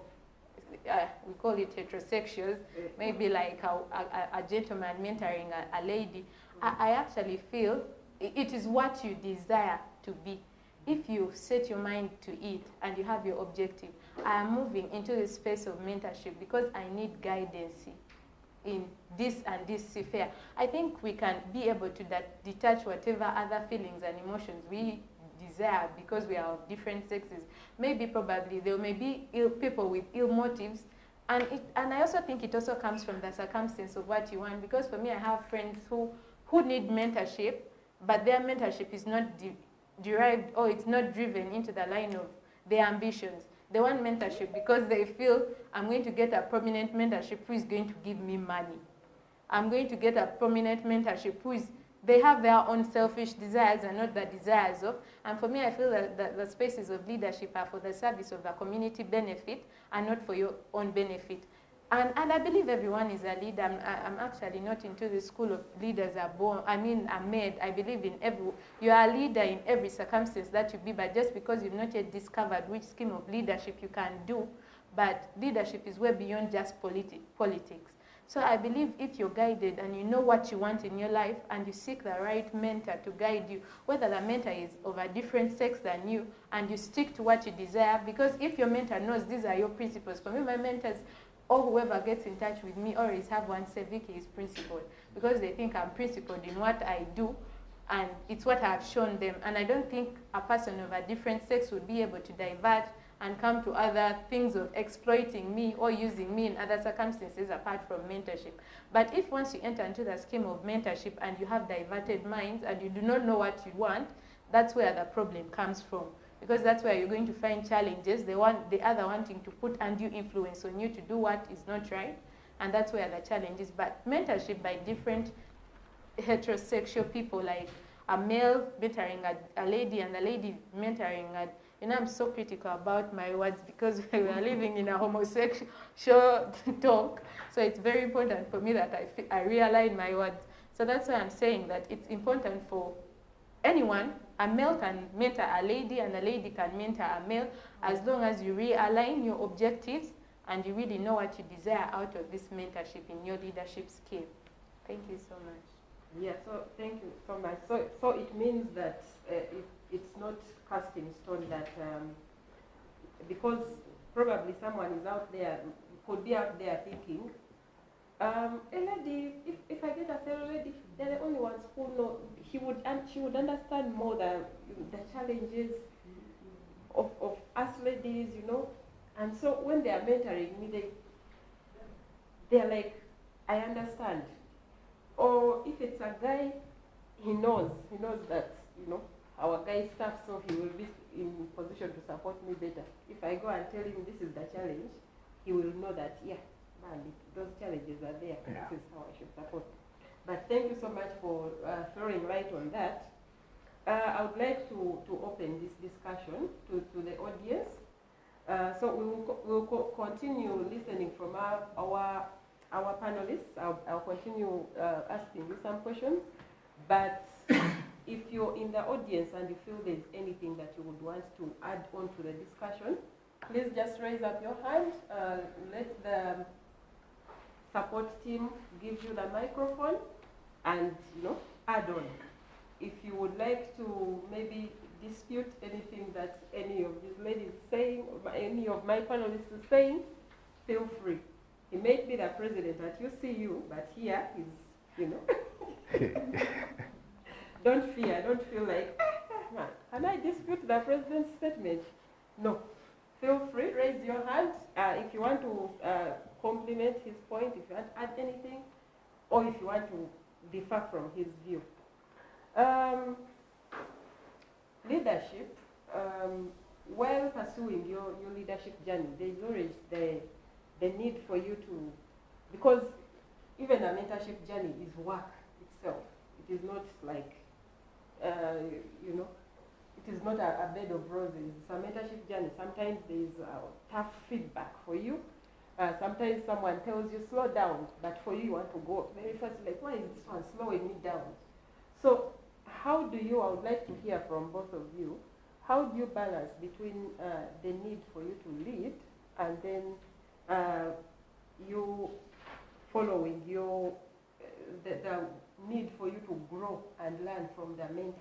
we call it heterosexuals, maybe like a gentleman mentoring a lady, I actually feel it is what you desire to be. If you set your mind to it and you have your objective, I am moving into the space of mentorship because I need guidance in this and this sphere. I think we can be able to detach whatever other feelings and emotions we desire because we are of different sexes. Maybe probably there may be people with ill motives, and I also think it also comes from the circumstance of what you want, because for me I have friends who need mentorship, but their mentorship is not derived, or it's not driven into the line of their ambitions. They want mentorship because they feel, I'm going to get a prominent mentorship who is going to give me money. I'm going to get a prominent mentorship who is, they have their own selfish desires and not the desires of. And for me, I feel that the spaces of leadership are for the service of the community benefit and not for your own benefit. And I believe everyone is a leader. I'm actually not into the school of leaders are born, are made. I believe in you are a leader in every circumstance that you be, but just because you've not yet discovered which scheme of leadership you can do, but leadership is way beyond just politics. So I believe if you're guided and you know what you want in your life and you seek the right mentor to guide you, whether the mentor is of a different sex than you, and you stick to what you desire, because if your mentor knows these are your principles, for me, my mentors, or whoever gets in touch with me always have one say, Vicky is principled, because they think I'm principled in what I do, and it's what I've shown them. And I don't think a person of a different sex would be able to divert and come to other things of exploiting me or using me in other circumstances apart from mentorship. But if once you enter into the scheme of mentorship and you have diverted minds and you do not know what you want, that's where the problem comes from. Because that's where you're going to find challenges, the other wanting to put undue influence on you to do what is not right, and that's where the challenge is. But mentorship by different heterosexual people, like a male mentoring a lady and a lady mentoring a, I'm so critical about my words because we are living in a homosexual talk, so it's very important for me that I realign my words. So that's why I'm saying that it's important for anyone. A male can mentor a lady and a lady can mentor a male, as long as you realign your objectives and you really know what you desire out of this mentorship in your leadership skill. Thank you so much. Yeah, so thank you so much. So it means that it's not cast in stone that because probably someone is out there, could be out there thinking, a lady, if I get a fellow lady, they're the only ones who know. She would understand more the challenges of us ladies, And so when they are mentoring me, they're like, I understand. Or if it's a guy, he knows that, our guy stuff, so he will be in position to support me better. If I go and tell him this is the challenge, he will know that, yeah, man, those challenges are there. Yeah. This is how I should support. But thank you so much for throwing light on that. I would like to open this discussion to the audience. So we will continue listening from our panelists. I'll continue asking you some questions. But if you're in the audience and you feel there's anything that you would want to add on to the discussion, please just raise up your hand. Let the support team give you the microphone and add on. If you would like to maybe dispute anything that any of these ladies saying or any of my panelists is saying, feel free. He may be the president at UCU, but here he's, Don't fear, don't feel like, man, can I dispute the president's statement? No. Feel free, raise your hand if you want to complement his point, if you want to add anything, or if you want to differ from his view. Leadership, while pursuing your leadership journey, there's always the need for you to, because even a mentorship journey is work itself. It is not like, it is not a bed of roses. It's a mentorship journey. Sometimes there's tough feedback for you. Sometimes someone tells you, slow down, but for you, you want to go very fast. Like, why is this one slowing me down? So how do you, I would like to hear from both of you, how do you balance between the need for you to lead and then you following your, the need for you to grow and learn from the mentor?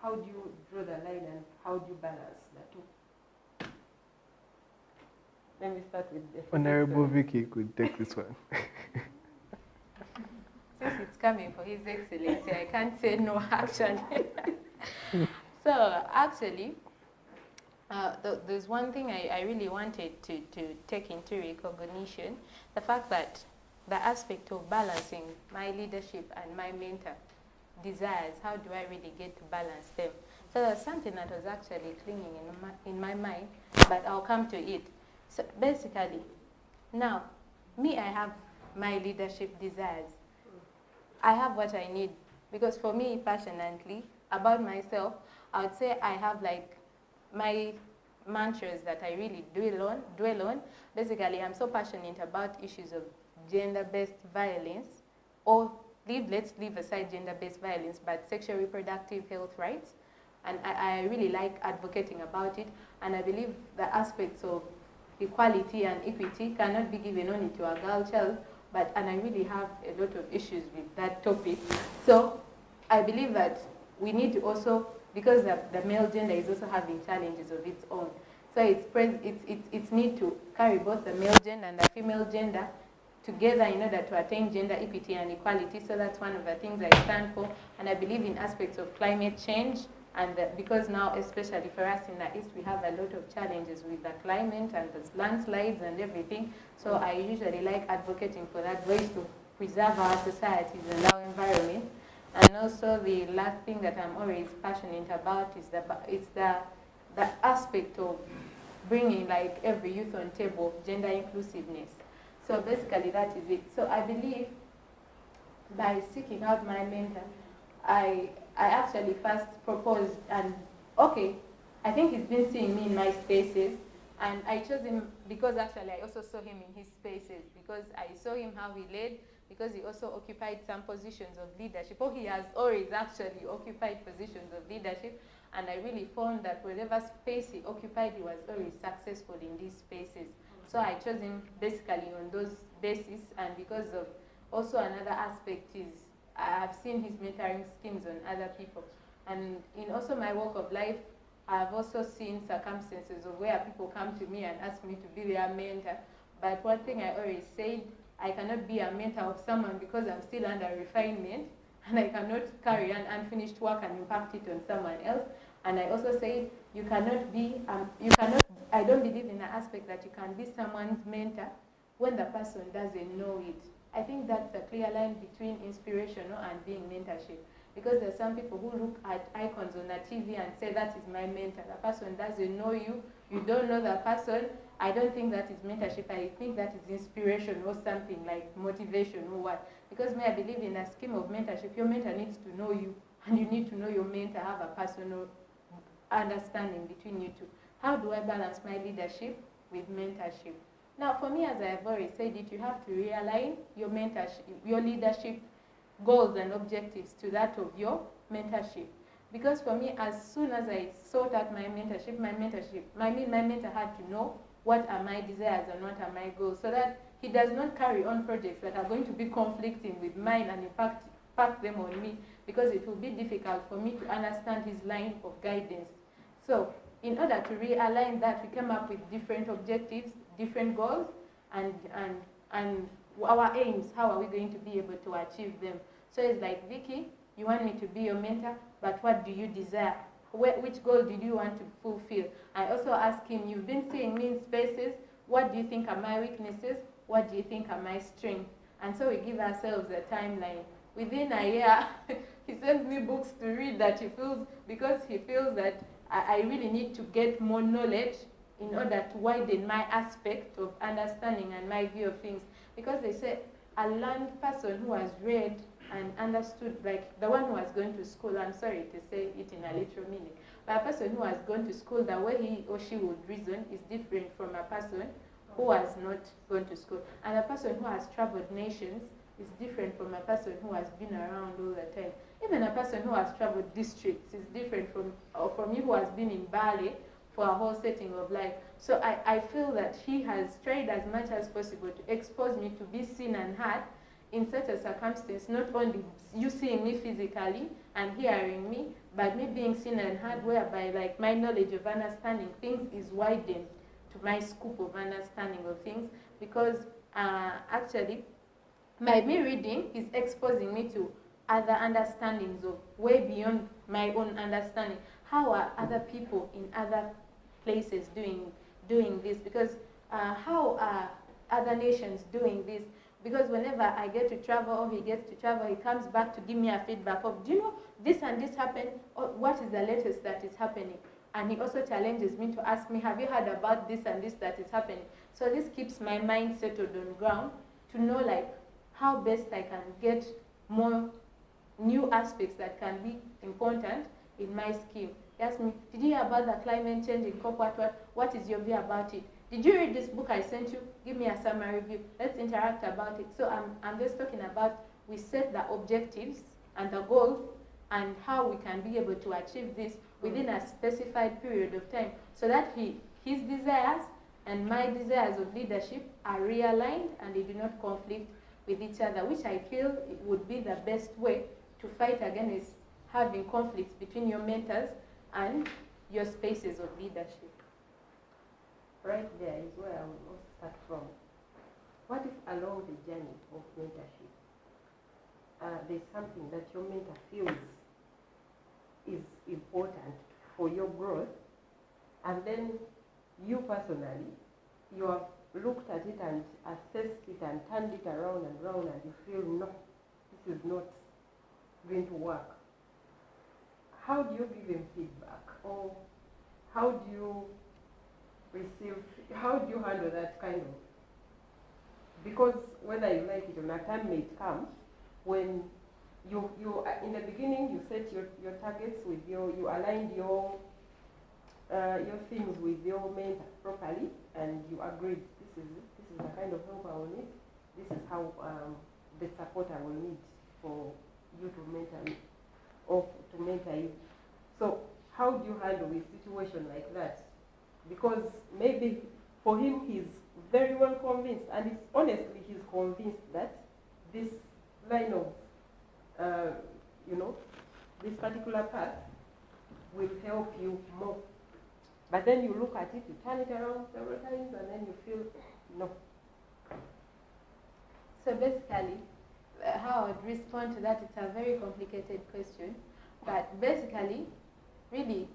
How do you draw the line and how do you balance the two? Let me start with the Honorable Vicky could take this one. Since it's coming for His Excellency, I can't say no action. So actually, there's one thing I really wanted to take into recognition, the fact that the aspect of balancing my leadership and my mentor desires, how do I really get to balance them? So that's something that was actually clinging in my mind, but I'll come to it. So basically, now, me, I have my leadership desires. I have what I need, because for me, passionately, about myself, I would say I have like my mantras that I really dwell on. Basically, I'm so passionate about issues of gender-based violence, or let's leave aside gender-based violence, but sexual reproductive health rights. And I really like advocating about it. And I believe the aspects of equality and equity cannot be given only to a girl child, and I really have a lot of issues with that topic. So I believe that we need to also, because the male gender is also having challenges of its own. So it's need to carry both the male gender and the female gender together in order to attain gender equity and equality. So that's one of the things I stand for. And I believe in aspects of climate change. And because now, especially for us in the East, we have a lot of challenges with the climate and the landslides and everything. So I usually like advocating for that voice to preserve our societies and our environment. And also the last thing that I'm always passionate about is the aspect of bringing like every youth on table, gender inclusiveness. So basically that is it. So I believe by seeking out my mentor, I actually first proposed, and okay, I think he's been seeing me in my spaces, and I chose him because actually I also saw him in his spaces, because I saw him how he led, because he also occupied some positions of leadership, or he has always actually occupied positions of leadership, and I really found that whatever space he occupied, he was always successful in these spaces. So I chose him basically on those bases, and because of also another aspect is I have seen his mentoring schemes on other people. And in also my walk of life, I have also seen circumstances of where people come to me and ask me to be their mentor. But one thing I always said, I cannot be a mentor of someone because I'm still under refinement, and I cannot carry an unfinished work and impact it on someone else. And I also said, I don't believe in the aspect that you can be someone's mentor when the person doesn't know it. I think that's a clear line between inspirational and being mentorship. Because there are some people who look at icons on a TV and say, that is my mentor. The person doesn't know you. You don't know the person. I don't think that is mentorship. I think that is inspiration or something like motivation or what. Because I believe in a scheme of mentorship, your mentor needs to know you, and you need to know your mentor, have a personal understanding between you two. How do I balance my leadership with mentorship? Now, for me, as I have already said it, you have to realign your mentorship, your leadership goals and objectives to that of your mentorship. Because for me, as soon as I sought out my mentor had to know what are my desires and what are my goals, so that he does not carry on projects that are going to be conflicting with mine and impact them on me, because it will be difficult for me to understand his line of guidance. So in order to realign that, we came up with different objectives, different goals, and our aims. How are we going to be able to achieve them? So it's like, Vicky, you want me to be your mentor, but what do you desire? Which goal did you want to fulfill? I also asked him, you've been seeing me in spaces, what do you think are my weaknesses? What do you think are my strengths? And so we give ourselves a timeline. Within a year, he sends me books to read that he feels, because he feels that I really need to get more knowledge in order to widen my aspect of understanding and my view of things. Because they say a learned person who has read and understood, like the one who has gone to school, I'm sorry to say it in a literal meaning, but a person who has gone to school, the way he or she would reason is different from a person who has not gone to school. And a person who has traveled nations is different from a person who has been around all the time. Even a person who has traveled districts is different from you who has been in Bali for a whole setting of life. So I feel that he has tried as much as possible to expose me to be seen and heard in such a circumstance, not only you seeing me physically and hearing me, but me being seen and heard, whereby like my knowledge of understanding things is widened to my scope of understanding of things, because actually by me reading is exposing me to other understandings of way beyond my own understanding. How are other people in other places doing this? Because how are other nations doing this? Because whenever I get to travel or he gets to travel, he comes back to give me a feedback of, do you know this and this happened? Or what is the latest that is happening? And he also challenges me to ask me, have you heard about this and this that is happening? So this keeps my mind settled on ground to know like how best I can get more new aspects that can be important in my scheme. He asked me, did you hear about the climate change in COP? What is your view about it? Did you read this book I sent you? Give me a summary review. Let's interact about it. So I'm just talking about, we set the objectives and the goals and how we can be able to achieve this within a specified period of time, so that his desires and my desires of leadership are realigned and they do not conflict with each other, which I feel would be the best way to fight against having conflicts between your mentors and your spaces of leadership. Right there is where I will also start from. What if along the journey of mentorship, there's something that your mentor feels is important for your growth, and then you personally, you have looked at it and assessed it and turned it around and round, and you feel, no, this is not going to work, how do you give him feedback? Or how do you how do you handle that kind of, because whether you like it or not, time may come when you in the beginning you set your targets with you aligned your things with your mentor properly, and you agreed this is the kind of help I will need, this is how the support I will need for you to mentor me or to mentor you. So how do you handle a situation like that? Because maybe for him he's very well convinced, and it's honestly he's convinced that this line of this particular path will help you more. But then you look at it, you turn it around several times, and then you feel no. So basically, how I would respond to that, it's a very complicated question. But basically, really,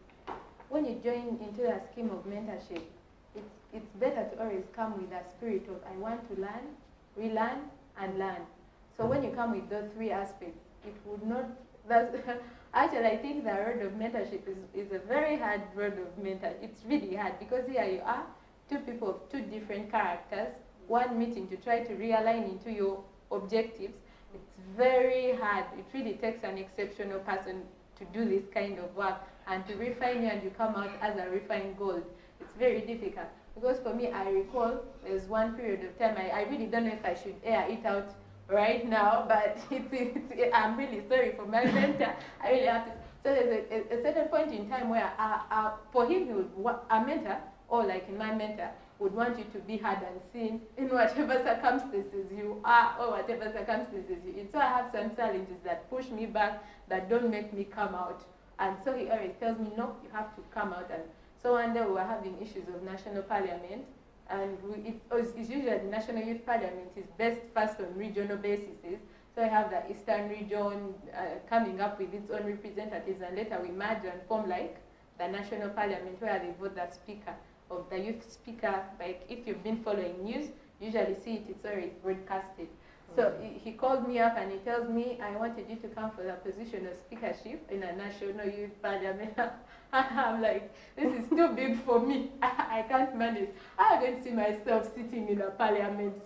when you join into a scheme of mentorship, it's better to always come with a spirit of I want to learn, relearn, and learn. So when you come with those three aspects, it would not, actually I think the road of mentorship is a very hard road of mentorship. It's really hard because here you are, two people of two different characters, one meeting to try to realign into your objectives. It's very hard. It really takes an exceptional person to do this kind of work and to refine you, and you come out as a refined gold. It's very difficult. Because for me, I recall there's one period of time, I really don't know if I should air it out right now, but I'm really sorry for my mentor. I really have to. So there's a certain point in time where for him, he would, a mentor, or like in my mentor, would want you to be heard and seen in whatever circumstances you are or whatever circumstances you're in. So I have some challenges that push me back, that don't make me come out. And so he always tells me, no, you have to come out. And so one day we were having issues of national parliament, and it's usually the National Youth Parliament is best first on regional basis. So I have the Eastern region coming up with its own representatives, and later we merge and form like the National Parliament, where they vote the speaker of the youth speaker. Like if you've been following news, usually see it, it's already broadcasted. So he called me up and he tells me, I wanted you to come for the position of speakership in a National Youth Parliament. I'm like, this is too big for me. I can't manage. I don't see myself sitting in a parliament.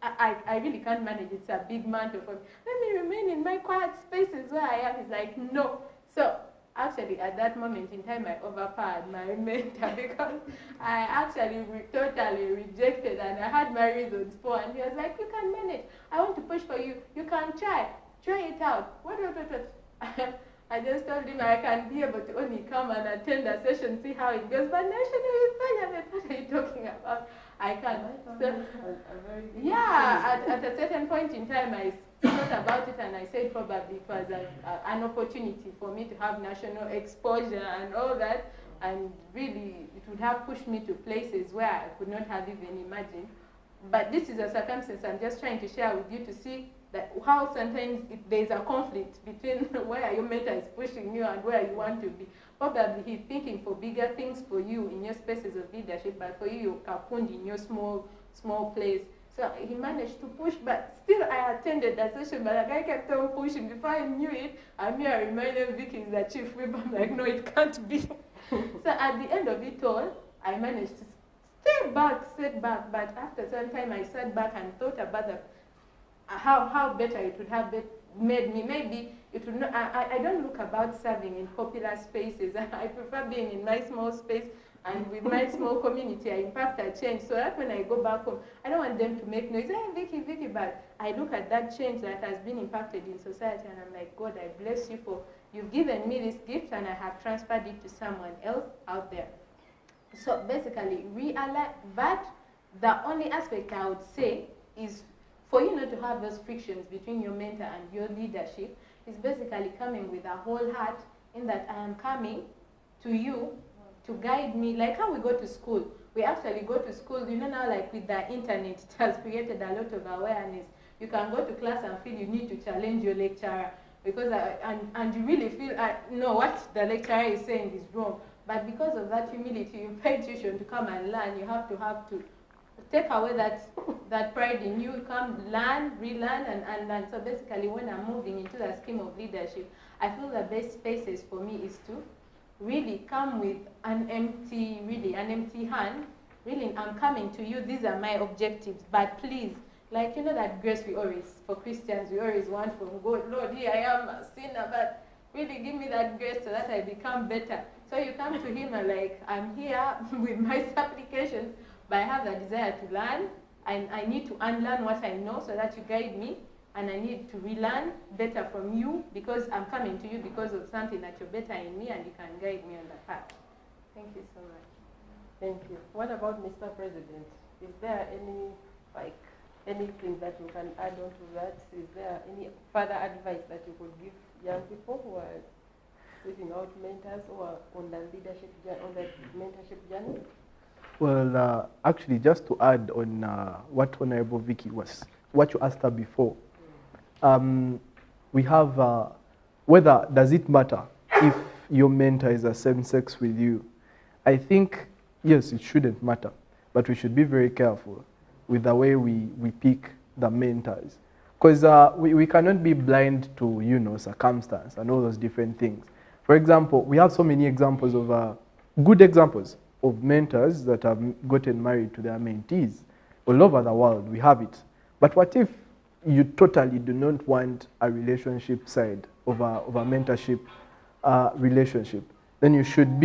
I really can't manage. It's a big mantle for me. Let me remain in my quiet spaces where I am. He's like, no. So actually, at that moment in time, I overpowered my mentor because I actually totally rejected, and I had my reasons for. And he was like, you can manage. I want to push for you. You can try. Try it out. What? I just told him I can be able to only come and attend a session, see how it goes. But National Youth Parliament, what are you talking about? I can't. So, yeah, at a certain point in time, I thought about it and I said probably it was an opportunity for me to have national exposure and all that. And really, it would have pushed me to places where I could not have even imagined. But this is a circumstance I'm just trying to share with you to see that how sometimes there's a conflict between where your mentor is pushing you and where you want to be. Probably he's thinking for bigger things for you in your spaces of leadership, but for you, you're cocooned in your small place. So he managed to push, but still I attended that session, but the guy kept on pushing. Before I knew it, I reminded Vicky is the chief whip. I'm like, no, it can't be. So at the end of it all, I managed to sit back, but after some time I sat back and thought about how better it would have made me. Maybe it would not, I don't look about serving in popular spaces. I prefer being in my small space, and with my small community, I impact a change. So that when I go back home, I don't want them to make noise. Hey, Vicky, but I look at that change that has been impacted in society, and I'm like, God, I bless you for, you've given me this gift, and I have transferred it to someone else out there. So basically, realize that the only aspect I would say is for you not to have those frictions between your mentor and your leadership is basically coming with a whole heart, in that I am coming to you to guide me. Like how we go to school. We actually go to school, you know, now like with the internet, it has created a lot of awareness. You can go to class and feel you need to challenge your lecturer because and you really feel, no, what the lecturer is saying is wrong. But because of that humility, you pay tuition to come and learn. You have to take away that pride in you, come learn, relearn, and learn. So basically, when I'm moving into the scheme of leadership, I feel the best spaces for me is to really come with an empty hand. Really, I'm coming to you, these are my objectives, but please, like, you know that grace we always, for Christians, we always want from God, Lord, here I am a sinner, but really give me that grace so that I become better. So you come to him and like, I'm here with my supplications, but I have the desire to learn, and I need to unlearn what I know so that you guide me, and I need to relearn better from you because I'm coming to you because of something that you're better in me and you can guide me on the path. Thank you so much. Thank you. What about Mr. President? Is there anything that you can add on to that? Is there any further advice that you could give young people who are seeking out mentors or on the mentorship journey? Well, actually, just to add on what Honorable Vicky what you asked her before, we have whether does it matter if your mentor is the same sex with you? I think yes, it shouldn't matter, but we should be very careful with the way we pick the mentors, because we cannot be blind to circumstance and all those different things. For example, we have so many examples of good examples of mentors that have gotten married to their mentees all over the world. We have it. But what if you totally do not want a relationship side of a mentorship relationship? Then you should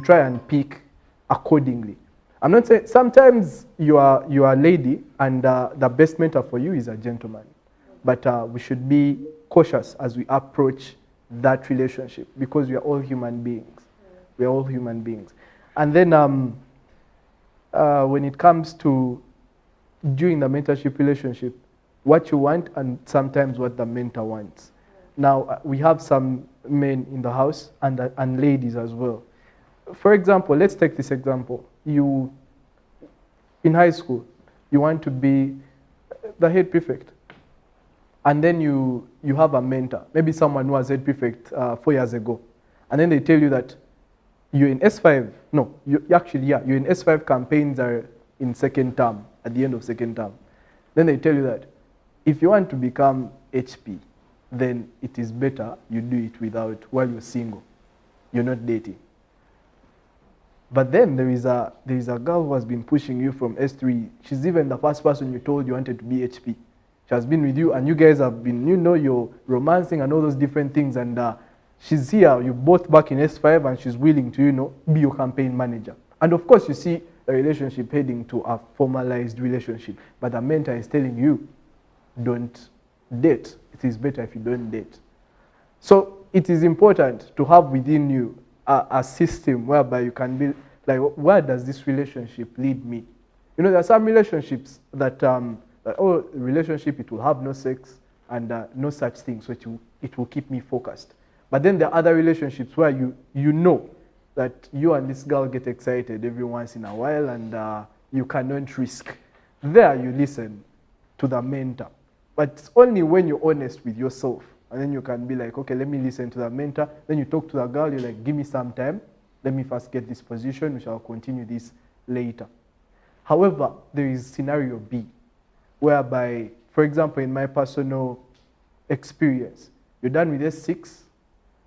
try and pick accordingly. I'm not saying sometimes you are a lady and the best mentor for you is a gentleman, but we should be cautious as we approach that relationship because we are all human beings. We are all human beings. And then when it comes to during the mentorship relationship, what you want and sometimes what the mentor wants. Now, we have some men in the house and ladies as well. For example, let's take this example. You, in high school, you want to be the head prefect. And then you have a mentor, maybe someone who was head prefect 4 years ago. And then they tell you that you're in S5. No, you're in S5 campaigns are in second term, at the end of second term. Then they tell you that if you want to become HP, then it is better you do it while you're single. You're not dating. But then there is a girl who has been pushing you from S3. She's even the first person you told you wanted to be HP. She has been with you and you guys have been, you're romancing and all those different things, and she's here, you're both back in S5 and she's willing to, be your campaign manager. And of course you see the relationship heading to a formalized relationship, but the mentor is telling you, don't date. It is better if you don't date. So it is important to have within you a system whereby you can be like, where does this relationship lead me? There are some relationships that, relationship, it will have no sex and no such thing, so it will keep me focused. But then there are other relationships where you know that you and this girl get excited every once in a while and you cannot risk. There you listen to the mentor. But it's only when you're honest with yourself. And then you can be like, okay, let me listen to the mentor. Then you talk to the girl, you're like, give me some time. Let me first get this position. We shall continue this later. However, there is scenario B, whereby, for example, in my personal experience, you're done with S6,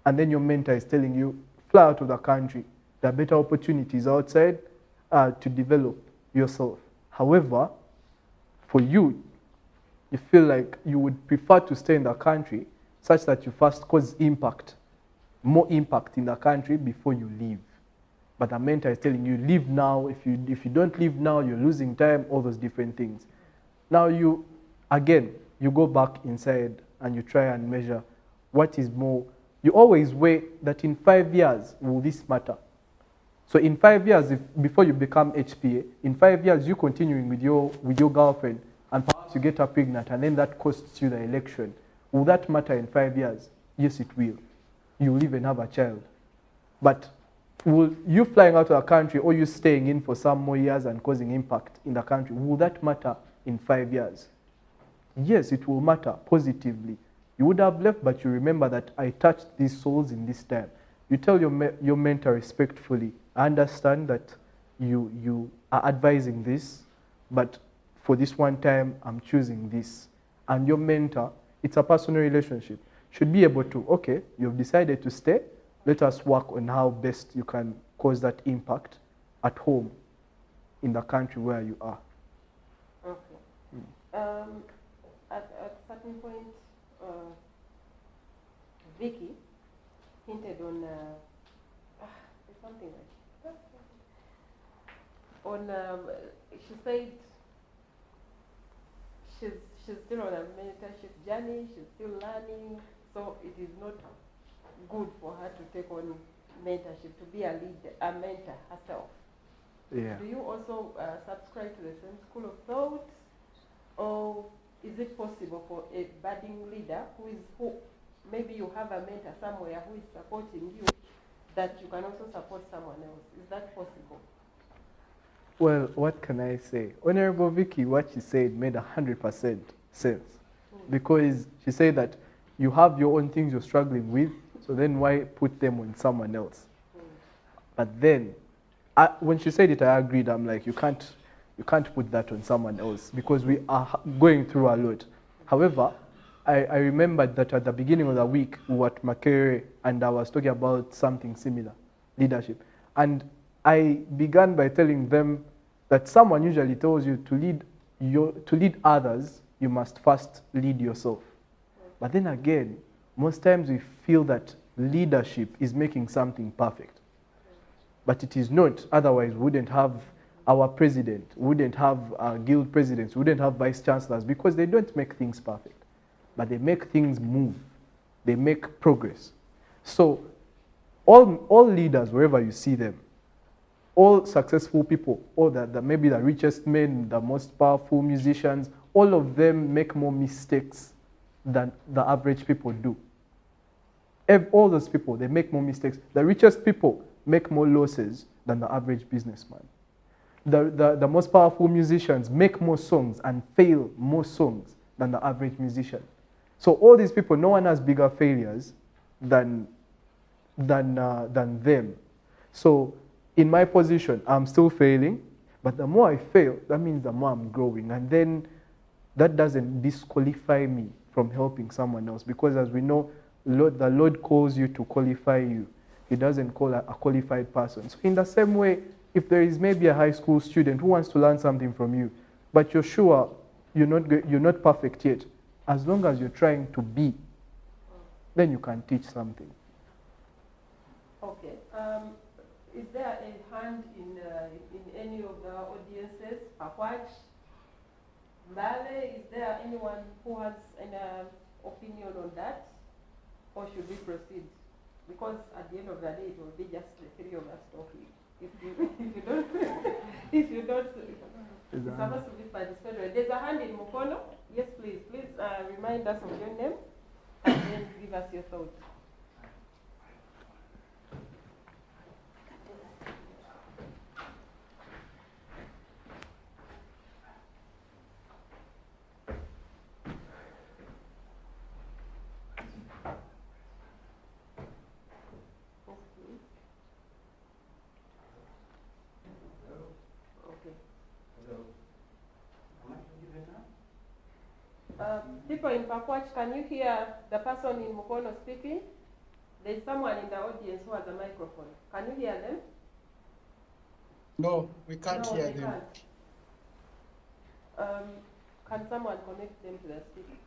and then your mentor is telling you, fly out of the country. There are better opportunities outside to develop yourself. However, for you, you feel like you would prefer to stay in the country such that you first cause more impact in the country before you leave. But the mentor is telling you, leave now. If you don't leave now, you're losing time, all those different things. Now you go back inside and you try and measure what is more. You always weigh that in 5 years, will this matter? So in 5 years, before you become HPA, in 5 years, you continuing with your girlfriend, and perhaps you get her pregnant, and then that costs you the election. Will that matter in 5 years? Yes, it will. You will even have a child. But will you flying out of the country or you staying in for some more years and causing impact in the country, will that matter in 5 years? Yes, it will matter positively. You would have left, but you remember that I touched these souls in this time. You tell your mentor respectfully, I understand that you are advising this, but for this one time, I'm choosing this. And your mentor, it's a personal relationship, should be able to, okay, you've decided to stay, let us work on how best you can cause that impact at home, in the country where you are. Okay. At a certain point, Vicky hinted on something like on. She said she's still on a mentorship journey. She's still learning, so it is not good for her to take on mentorship, to be a mentor herself. Yeah. Do you also subscribe to the same school of thought, or is it possible for a budding leader who maybe you have a mentor somewhere who is supporting you, that you can also support someone else? Is that possible? Well, what can I say? Honorable Vicky, what she said made 100% sense. Because she said that you have your own things you're struggling with, so then why put them on someone else? But then, when she said it, I agreed. I'm like, you can't put that on someone else, because we are going through a lot. However, I remembered that at the beginning of the week, we were at Makere, and I was talking about something similar, leadership. And I began by telling them that someone usually tells you to lead others, you must first lead yourself. But then again, most times we feel that leadership is making something perfect. But it is not, otherwise we wouldn't have our president, we wouldn't have our guild presidents, we wouldn't have vice chancellors, because they don't make things perfect. But they make things move. They make progress. So all leaders, wherever you see them, all successful people, all maybe the richest men, the most powerful musicians, all of them make more mistakes than the average people do. All those people, they make more mistakes. The richest people make more losses than the average businessman. The most powerful musicians make more songs and fail more songs than the average musician. So all these people, no one has bigger failures than them. So in my position, I'm still failing, but the more I fail, that means the more I'm growing. And then that doesn't disqualify me from helping someone else, because as we know, the Lord calls you to qualify you. He doesn't call a qualified person. So in the same way, if there is maybe a high school student who wants to learn something from you, but you're sure you're not perfect yet, as long as you're trying to be, then you can teach something. Okay. Is there a hand in any of the audiences? Pakwach, Mbale, is there anyone who has an opinion on that? Or should we proceed? Because at the end of the day, it will be just the three of us talking. If you don't, it's supposed to be participatory. There's a hand in Mukono. Yes, please. Please remind us of your name and then give us your thoughts. People in Pakwach, can you hear the person in Mukono speaking? There's someone in the audience who has a microphone. Can you hear them? No, we can't No, hear they them. can't. Can someone connect them to the speaker?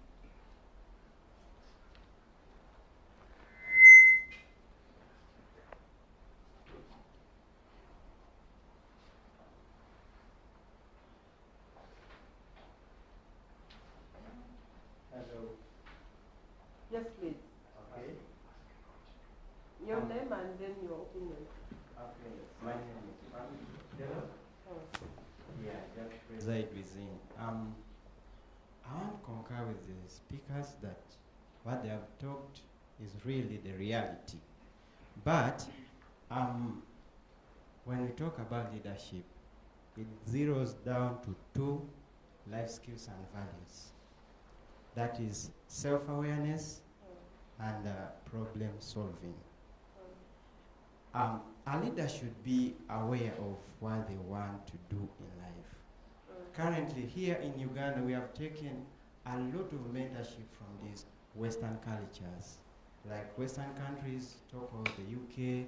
Hello. Yes, please. Okay. Your name and then your opinion. Okay. My name is Hello. Oh. Yeah, just reside within. I want to concur with the speakers that what they have talked is really the reality. But when we talk about leadership, it zeroes down to two life skills and values. That is self-awareness and problem solving. A leader should be aware of what they want to do in life. Currently, here in Uganda, we have taken a lot of mentorship from these Western cultures. Like Western countries, talk about the UK,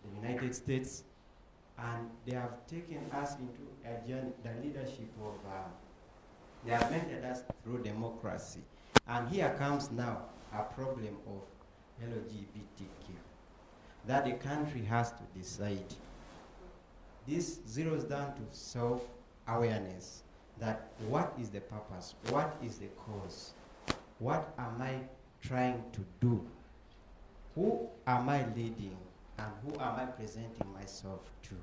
the United States, and they have taken us into a journey, the leadership of, they have mentored us through democracy. And here comes now a problem of LGBTQ, that the country has to decide. This zeroes down to self-awareness, that what is the purpose, what is the cause, what am I trying to do, who am I leading, and who am I presenting myself to?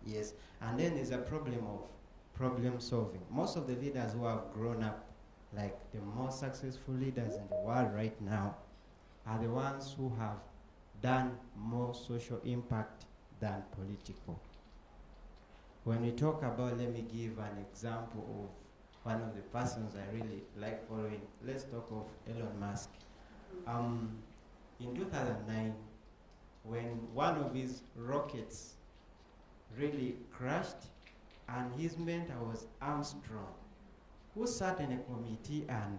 Yes, and then there's a problem of problem solving. Most of the leaders who have grown up, like the most successful leaders in the world right now, are the ones who have done more social impact than political. When we talk about, let me give an example of one of the persons I really like following. Let's talk of Elon Musk. In 2009, when one of his rockets really crashed, and his mentor was Armstrong, who sat in a committee and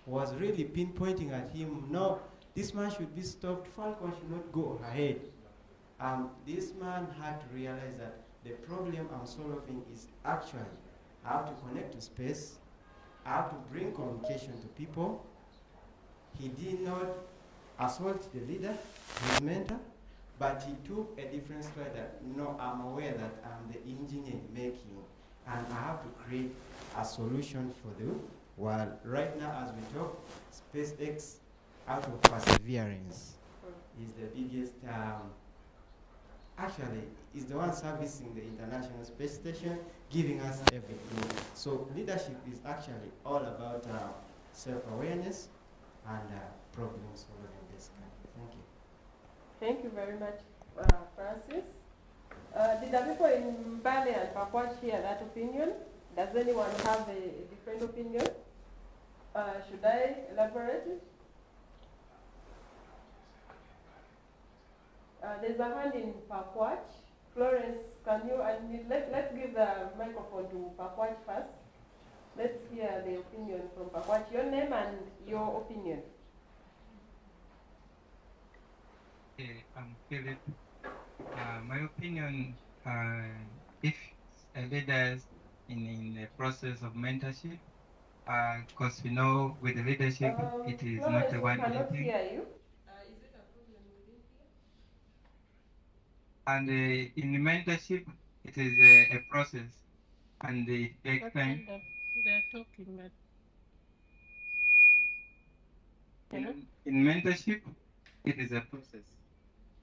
was really pinpointing at him, no, this man should be stopped, Falcon should not go ahead. This man had to realize that the problem I'm solving is actually, I have to connect to space, I have to bring communication to people. He did not assault the leader, his mentor, but he took a different stride that, no, I'm aware that I'm the engineer making, and I have to create a solution for the world. Right now, as we talk, SpaceX, out of perseverance, is the biggest, actually, is the one servicing the International Space Station, giving us everything. So leadership is actually all about self-awareness and problem solving this kind. Thank you. Thank you very much, Francis. Did the people in Mbale and Pakwach share that opinion? Does anyone have a different opinion? Should I elaborate it? There's a hand in Pakwach. Florence, can you unmute? Let's give the microphone to Pakwach first. Let's hear the opinion from Pakwach. Your name and your opinion. I'm Philip. My opinion, if a leader is in the process of mentorship, because we know with the leadership, it is not a one cannot thing. hear you. Is it a problem within here? And in the mentorship, it is a process, and it takes time. They're talking, but In mentorship, it is a process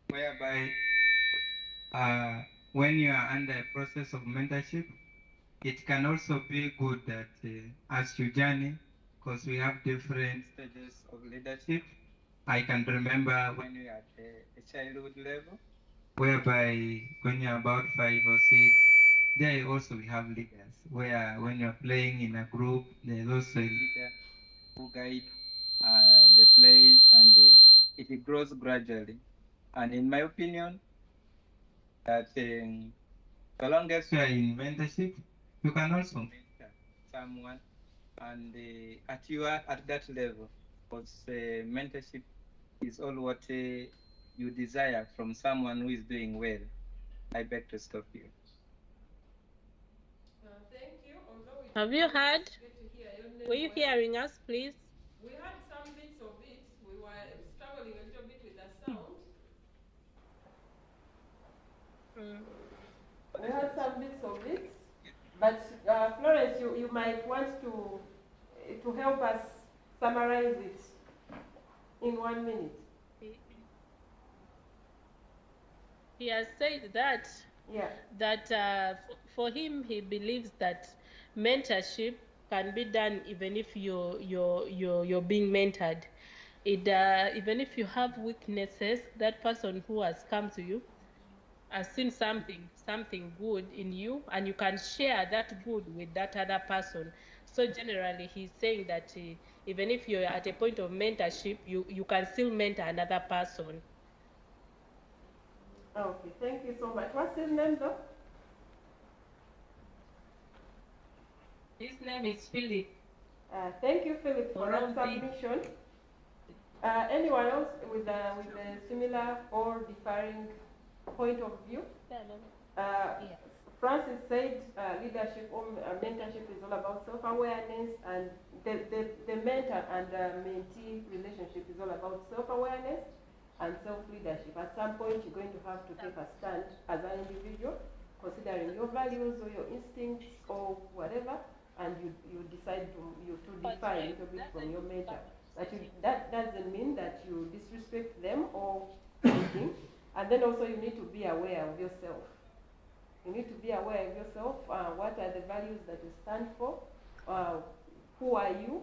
whereby when you are under a process of mentorship, it can also be good that as you journey, because we have different stages of leadership. I can remember when we are at a childhood level, whereby when you're about 5 or 6, there also we have leaders, where when you're playing in a group, there's also a leader who guide the play, and it grows gradually. And in my opinion, that so long as you are in mentorship, you can also mentor someone, and at that level, because mentorship is all what you desire from someone who is doing well. I beg to stop you. Thank you. have you heard? Were you hearing us, please? We had some bits of it. We were struggling a little bit with the sound. We had some bits of it. But Florence, you might want to help us summarize it in 1 minute. He has said that for him, he believes that mentorship can be done even if you're being mentored. Even if you have weaknesses, that person who has come to you has seen something good in you, and you can share that good with that other person. So generally, he's saying that even if you're at a point of mentorship, you can still mentor another person. Okay, thank you so much. What's his name though? His name is Philip. Thank you, Philip, for that Around B. submission. Anyone else with a similar or differing point of view? Francis said leadership or mentorship is all about self-awareness, and the mentor and mentee relationship is all about self-awareness and self-leadership. At some point, you're going to have to take a stand as an individual, considering your values or your instincts or whatever, and you decide to defy a little bit from your mentor. That doesn't mean that you disrespect them or anything. And then also you need to be aware of yourself. You need to be aware of yourself. What are the values that you stand for? Who are you?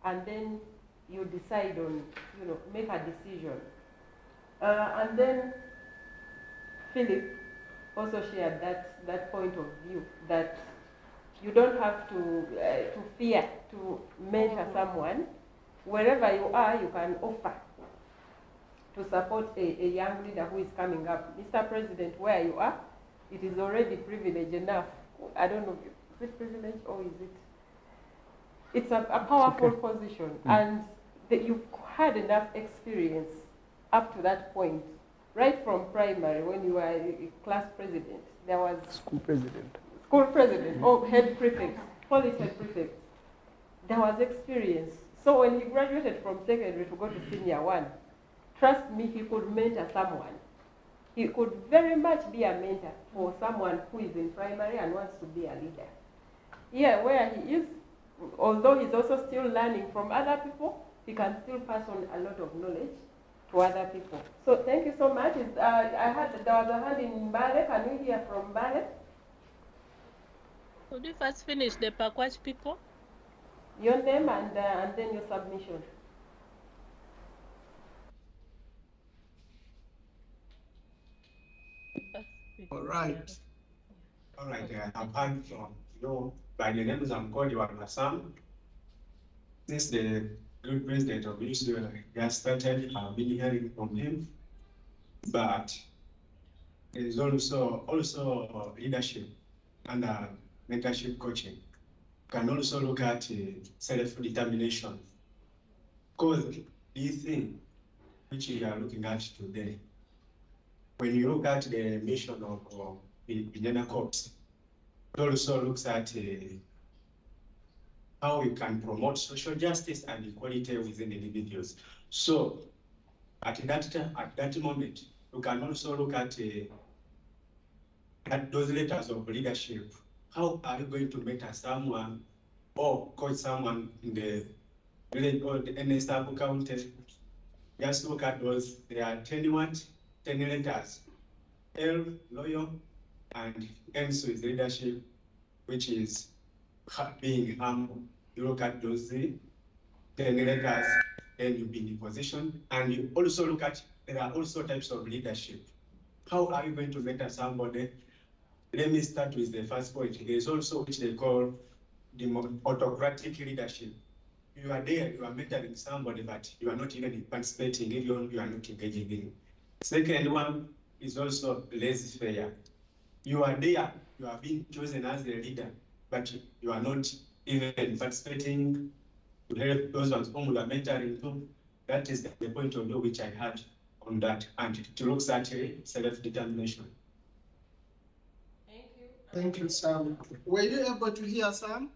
And then you decide on, make a decision. And then Philip also shared that point of view that you don't have to fear to mentor someone. Wherever you are, you can offer to support a young leader who is coming up. Mr. President, where you are, it is already privilege enough. I don't know, is it privilege or is it? It's a powerful position, and you've had enough experience up to that point. Right from primary, when you were a class president, there was School president. Or head prefect, police head prefect. There was experience. So when he graduated from secondary to go to senior one, trust me, he could mentor someone. He could very much be a mentor for someone who is in primary and wants to be a leader. Here, where he is, although he's also still learning from other people, he can still pass on a lot of knowledge to other people. So thank you so much. I heard that there was a hand in Mbale. Can we hear from Mbale? Could you first finish the Pakwach people? Your name and then your submission. All right. All right, I'm heard from by the names I'm called Sam. Since the good president of Israel just started, I've been hearing from him. But there is also leadership and mentorship coaching. You can also look at self-determination. Because this thing which we are looking at today, when you look at the mission of Vijana Corps, it also looks at how we can promote social justice and equality within individuals. So at that moment, you can also look at those letters of leadership. How are you going to mentor someone or coach someone in the village or any sub-county? Just look at those. There are 10 letters. L, loyal, and ends with leadership, which is being humble. You look at those 10 letters, then you be in position. And you also look at, there are also types of leadership. How are you going to mentor somebody? Let me start with the first point. There is also which they call the autocratic leadership. You are there, you are mentoring somebody, but you are not even participating, even you are not engaging in. Second one is also laissez-faire. You are there, you are being chosen as a leader, but you are not even participating to help those ones whom you are mentoring to. That is the point of view which I had on that, and it looks at self-determination. Thank you, Sam. Were you able to hear Sam?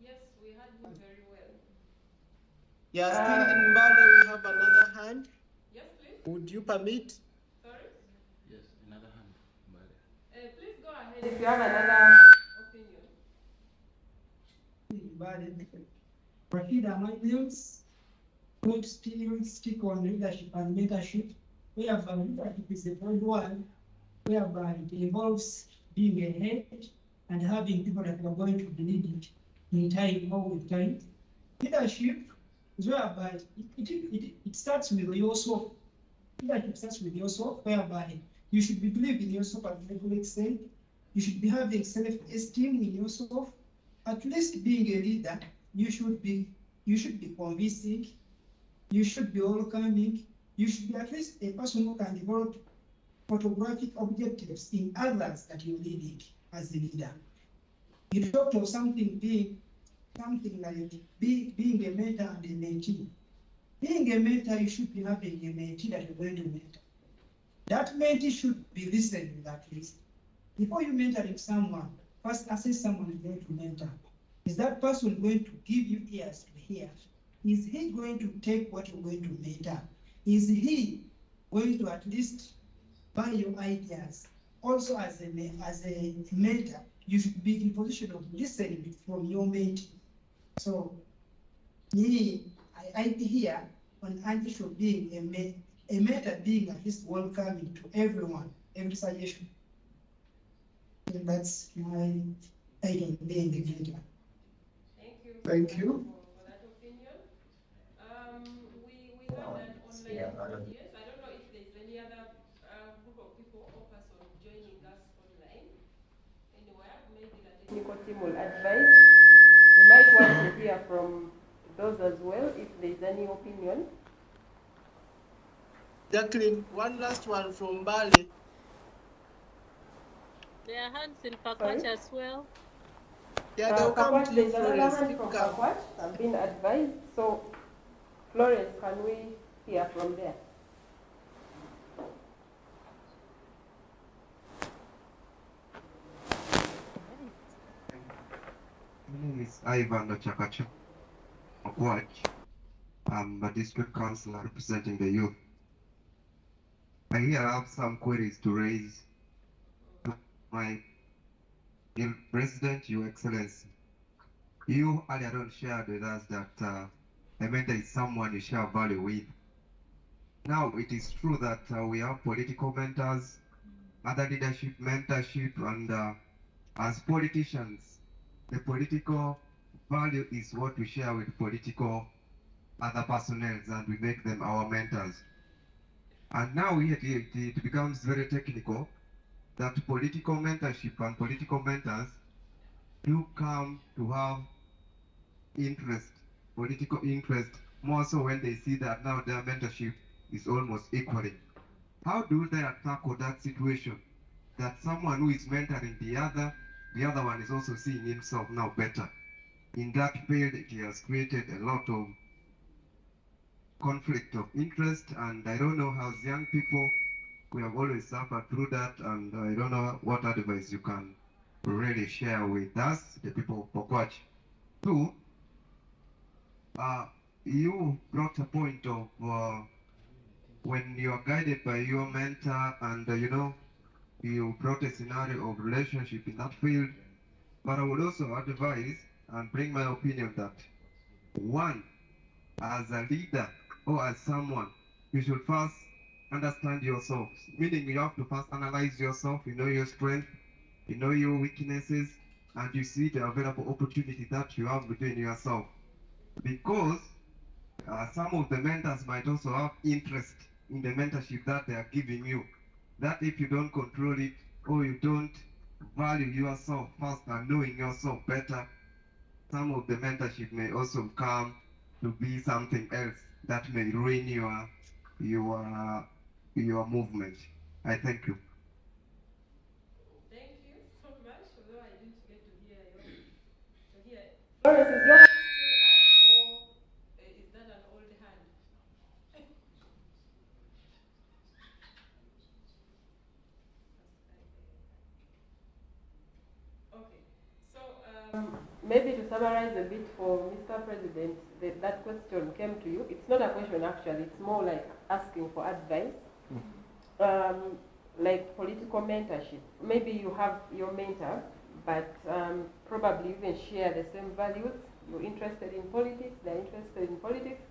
Yes, we heard him very well. Yeah, still in Mbale, we have another hand. Yes, please. Would you permit? Sorry? Yes, another hand. Please go ahead. If you have another opinion. Rafida, my views, good stick on leadership and mentorship, whereby leadership is the third one, whereby it involves being a head and having people that are going to lead it in time, all the time. Leadership is whereby it starts with yourself. Leadership starts with yourself, whereby you should be believing in yourself at a good extent. You should be having self-esteem in yourself. At least being a leader, you should be convincing, you should be welcoming, you should be at least a person who can develop photographic objectives in others that you're leading as a leader. You talked of something being something like being a mentor and a mentee. Being a mentor, you should be having a mentee that you're going to mentor. That mentee should be listening at least. Before you mentoring someone, first assess someone you're going to mentor. Is that person going to give you ears to hear? Is he going to take what you're going to mentor? Is he going to at least buy your ideas? Also, as a mentor, you should be in position of listening from your mentee. So, me, I hear on an issue of being a mentor being at least welcoming to everyone, every suggestion. And that's my idea of being a mentor. Thank you for that opinion. We have an online audience. I don't know if there's any other group of people or person joining us online anywhere. Maybe the technical team will advise. We might want to hear from those as well if there's any opinion. Jacqueline, one last one from Bali. There are hands in Pakwach as well. Yeah, they'll come to you, There's another Florence. hand Keep from calm. Pakwach. I've been advised. So, Florence, can we hear from there? My name is Ivan Chakacha Pakwach. I'm a district councillor representing the youth. I here have some queries to raise. My dear President, Your Excellency, you earlier on shared with us that a mentor is someone you share value with. Now, it is true that we have political mentors, other leadership mentorship, and as politicians, the political value is what we share with political other personnel, and we make them our mentors. And now it becomes very technical that political mentorship and political mentors do come to have interest, political interest, more so when they see that now their mentorship is almost equaling. How do they tackle that situation? That someone who is mentoring the other one is also seeing himself now better. In that field, it has created a lot of conflict of interest, and I don't know how as young people, we have always suffered through that, and I don't know what advice you can really share with us, the people of Pakwach. Two, you brought a point of when you are guided by your mentor, and you brought a scenario of relationship in that field. But I would also advise and bring my opinion that one, as a leader or as someone, you should first understand yourself. Meaning you have to first analyze yourself, you know your strength, you know your weaknesses, and you see the available opportunity that you have within yourself. Because some of the mentors might also have interest in the mentorship that they are giving you. That if you don't control it, or you don't value yourself first and knowing yourself better, some of the mentorship may also come to be something else that may ruin your movement. I thank you. Thank you so much, although I didn't get to hear Florence, is your hand still up, or is that an old hand? Okay, so maybe to summarize a bit for Mr. President, that question came to you. It's not a question actually, it's more like asking for advice. Like political mentorship. Maybe you have your mentor, but probably even share the same values. You're interested in politics, they're interested in politics,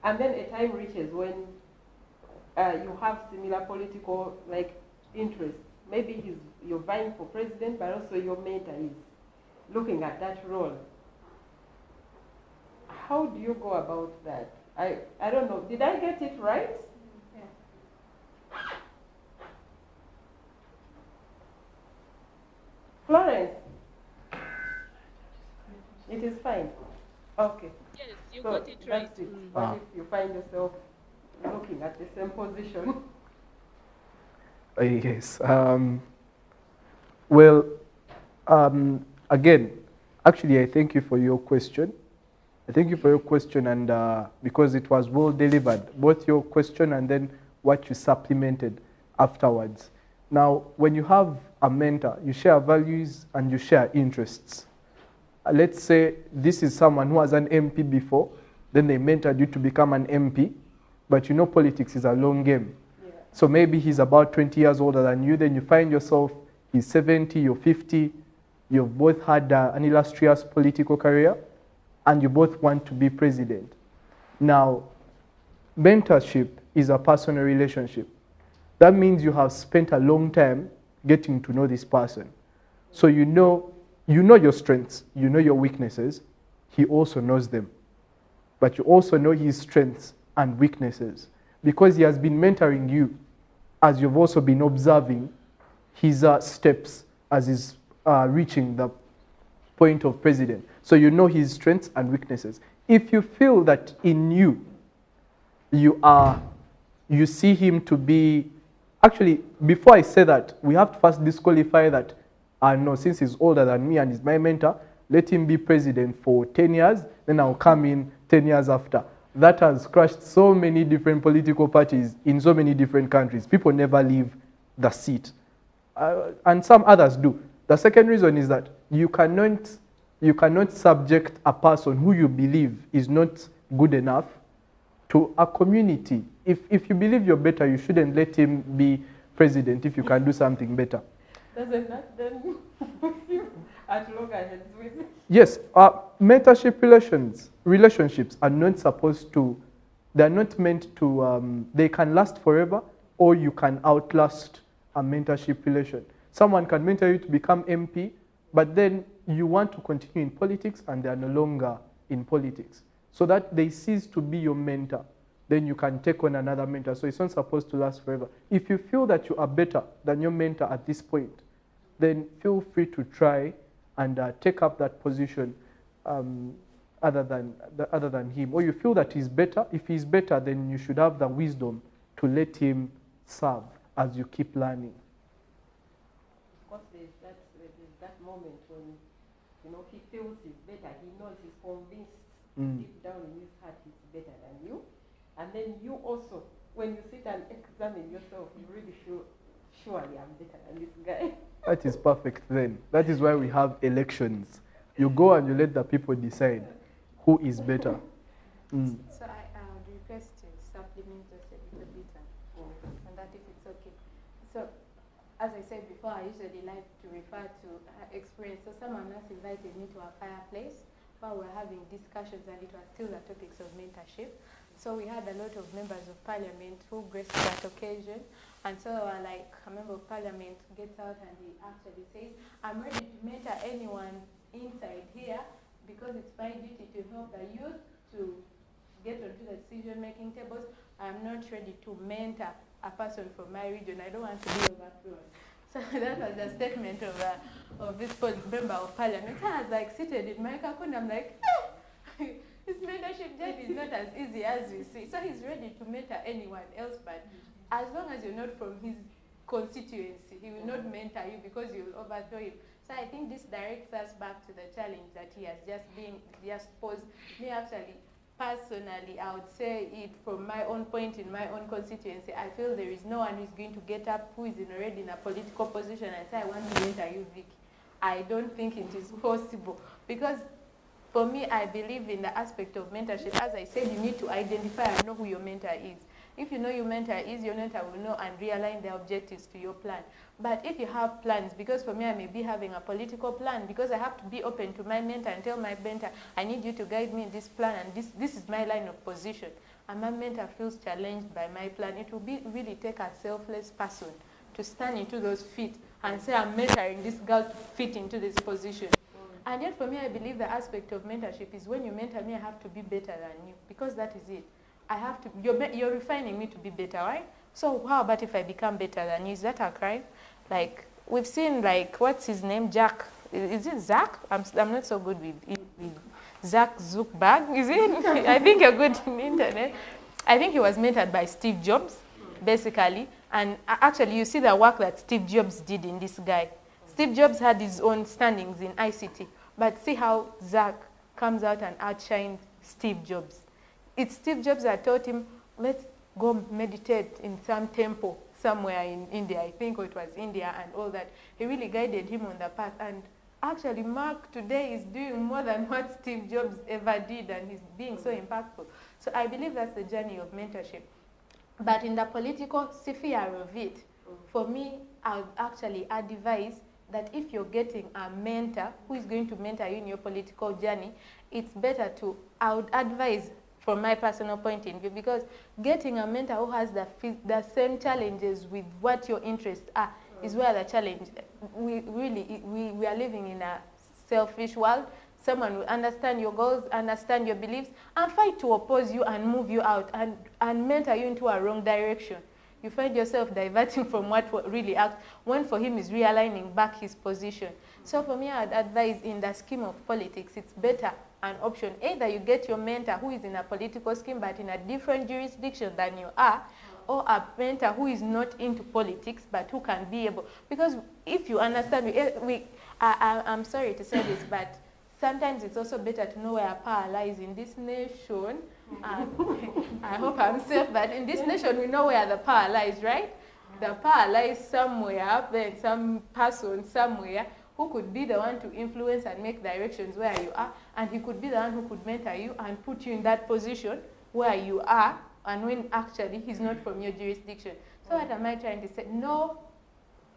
and then a time reaches when you have similar political interests. Maybe you're vying for president, but also your mentor is looking at that role. How do you go about that? I don't know. Did I get it right? Yeah. Florence, it is fine. Okay. Yes, you so got it right. That's it. What if you find yourself looking at the same position? Yes. Well, again, actually, I thank you for your question. I thank you for your question, and because it was well delivered, both your question and then what you supplemented afterwards. Now, when you have a mentor, you share values and you share interests. Let's say this is someone who was an MP before, then they mentored you to become an MP, but you know politics is a long game. So maybe he's about 20 years older than you, then you find yourself, he's 70, you're 50, you've both had an illustrious political career, and you both want to be president. Now, mentorship is a personal relationship. That means you have spent a long time getting to know this person. So you know your strengths, you know your weaknesses, he also knows them. But you also know his strengths and weaknesses. Because he has been mentoring you, as you've also been observing his steps as he's reaching the point of president. So you know his strengths and weaknesses. If you feel that in you, you see him to be, actually, before I say that, we have to first disqualify that, no, since he's older than me and he's my mentor, let him be president for 10 years, then I'll come in 10 years after. That has crushed so many different political parties in so many different countries. People never leave the seat. And some others do. The second reason is that you cannot subject a person who you believe is not good enough to a community. If you believe you're better, you shouldn't let him be president if you can do something better. Doesn't that then put you at loggerheads with? Yes, mentorship relationships are not supposed to, they're not meant to, they can last forever, or you can outlast a mentorship relation. Someone can mentor you to become MP, but then you want to continue in politics and they are no longer in politics. So that they cease to be your mentor, then you can take on another mentor. So it's not supposed to last forever. If you feel that you are better than your mentor at this point, then feel free to try and take up that position other than him. Or you feel that he's better. If he's better, then you should have the wisdom to let him serve as you keep learning. Of course, there's that moment when, he feels he's better. He knows, he's convinced deep down in his heart he's better than you. And then you also, when you sit and examine yourself, you really feel, surely I'm better than this guy. That is perfect then. That is why we have elections. You go and you let the people decide who is better. So I would request to supplement just a little bit on that if it's okay. So as I said before, I usually like to refer to experience. So someone else invited me to a fireplace while we were having discussions, and it was still the topics of mentorship. So we had a lot of members of parliament who graced that occasion. And so like a member of parliament gets out and he actually says, I'm ready to mentor anyone inside here because it's my duty to help the youth to get onto the decision-making tables. I'm not ready to mentor a person from my region. I don't want to be overthrown. So that was the statement of this member of parliament. I was like seated in my car and I'm like, his mentorship journey is not as easy as we see. So he's ready to mentor anyone else, but as long as you're not from his constituency, he will not mentor you because you will overthrow him. So I think this directs us back to the challenge that he has just posed. Me actually, personally, I would say it from my own point in my own constituency. I feel there is no one who is going to get up who is already in a political position and say, I want to mentor you, Vicky. I don't think it is possible because for me, I believe in the aspect of mentorship. As I said, you need to identify and know who your mentor is. If you know your mentor is, your mentor will know and realign the objectives to your plan. But if you have plans, because for me, I may be having a political plan, because I have to be open to my mentor and tell my mentor, I need you to guide me in this plan, and this is my line of position. And my mentor feels challenged by my plan. It will really take a selfless person to stand into those feet and say, I'm mentoring this girl to fit into this position. And yet for me, I believe the aspect of mentorship is when you mentor me, I have to be better than you, because that is it. I have to, you're refining me to be better, right? So how about if I become better than you? Is that a crime? Like, we've seen, like, what's his name? Jack. Is it Zach? I'm not so good with Zach Zuckerberg, is it? I think you're good in the internet. I think he was mentored by Steve Jobs, basically. And actually, you see the work that Steve Jobs did in this guy. Steve Jobs had his own standings in ICT, but see how Zach comes out and outshined Steve Jobs. It's Steve Jobs that taught him, let's go meditate in some temple somewhere in India, I think, or it was India and all that. He really guided him on the path. And actually, Mark today is doing more than what Steve Jobs ever did, and he's being so impactful. So I believe that's the journey of mentorship. But in the political sphere of it, for me, I would actually advise that if you're getting a mentor who is going to mentor you in your political journey, it's better to, I would advise from my personal point of view, because getting a mentor who has the same challenges with what your interests are is where the challenge, we are living in a selfish world. Someone will understand your goals, understand your beliefs, and fight to oppose you and move you out and mentor you into a wrong direction. You find yourself diverting from what really acts, when for him is realigning back his position. So for me, I'd advise in the scheme of politics, it's better an option. Either you get your mentor who is in a political scheme but in a different jurisdiction than you are, or a mentor who is not into politics but who can be able, because if you understand, I'm sorry to say this, but sometimes it's also better to know where power lies in this nation. I hope I'm safe, but in this nation we know where the power lies, right? The power lies somewhere up there, some person somewhere who could be the one to influence and make directions where you are, and he could be the one who could mentor you and put you in that position where you are, and when actually he's not from your jurisdiction. So what am I trying to say? No,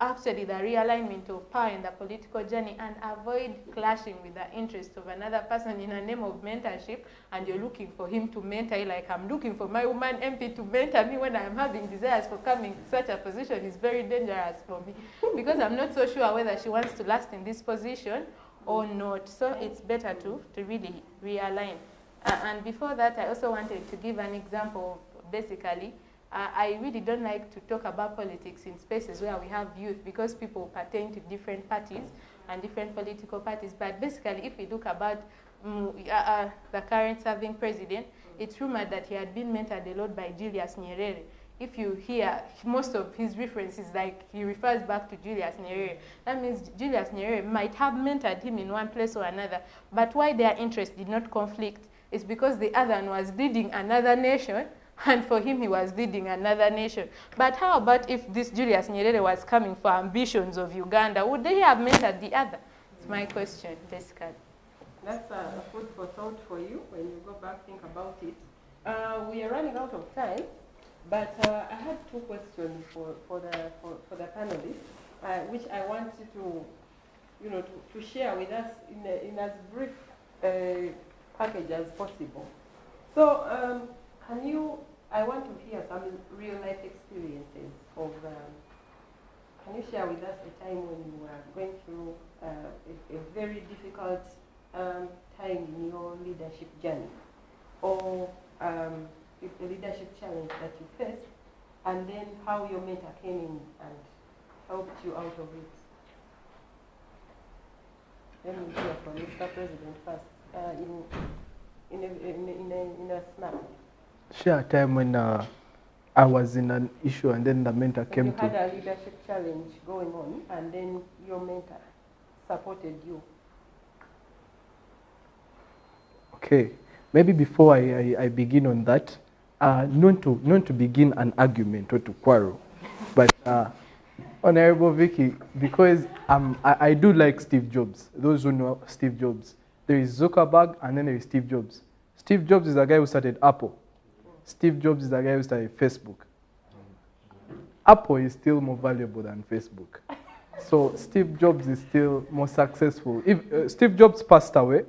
actually the realignment of power in the political journey, and avoid clashing with the interest of another person in the name of mentorship, and you're looking for him to mentor you like I'm looking for my woman MP to mentor me when I'm having desires for coming to such a position is very dangerous for me, because I'm not so sure whether she wants to last in this position or not. So it's better to really realign. And before that, I also wanted to give an example. Basically, I really don't like to talk about politics in spaces where we have youth, because people pertain to different parties and different political parties. But basically, if we look about the current serving president, it's rumored that he had been mentored a lot by Julius Nyerere. If you hear most of his references, like he refers back to Julius Nyerere, that means Julius Nyerere might have mentored him in one place or another, but why their interests did not conflict is because the other one was leading another nation, and for him he was leading another nation. But how about if this Julius Nyerere was coming for ambitions of Uganda? Would they have mentored the other? It's my question, basically. That's a food for thought for you when you go back, think about it. We are running out of time, but I had two questions for the panelists, which I want you to share with us in as brief package as possible. So I want to hear some real life experiences of, can you share with us a time when you were going through a very difficult time in your leadership journey, or a leadership challenge that you faced, and then how your mentor came in and helped you out of it? Let me hear from Mr. President first, in a snap. Share a time when I was in an issue and then the mentor came to... You had a leadership challenge going on, and then your mentor supported you. Okay, maybe before I begin on that, not to begin an argument or to quarrel, but Honorable Vicky, because I do like Steve Jobs. Those who know Steve Jobs, there is Zuckerberg and then there is Steve Jobs. Steve Jobs is the guy who started Apple. Steve Jobs is the guy who started Facebook. Apple is still more valuable than Facebook. So Steve Jobs is still more successful. If Steve Jobs passed away,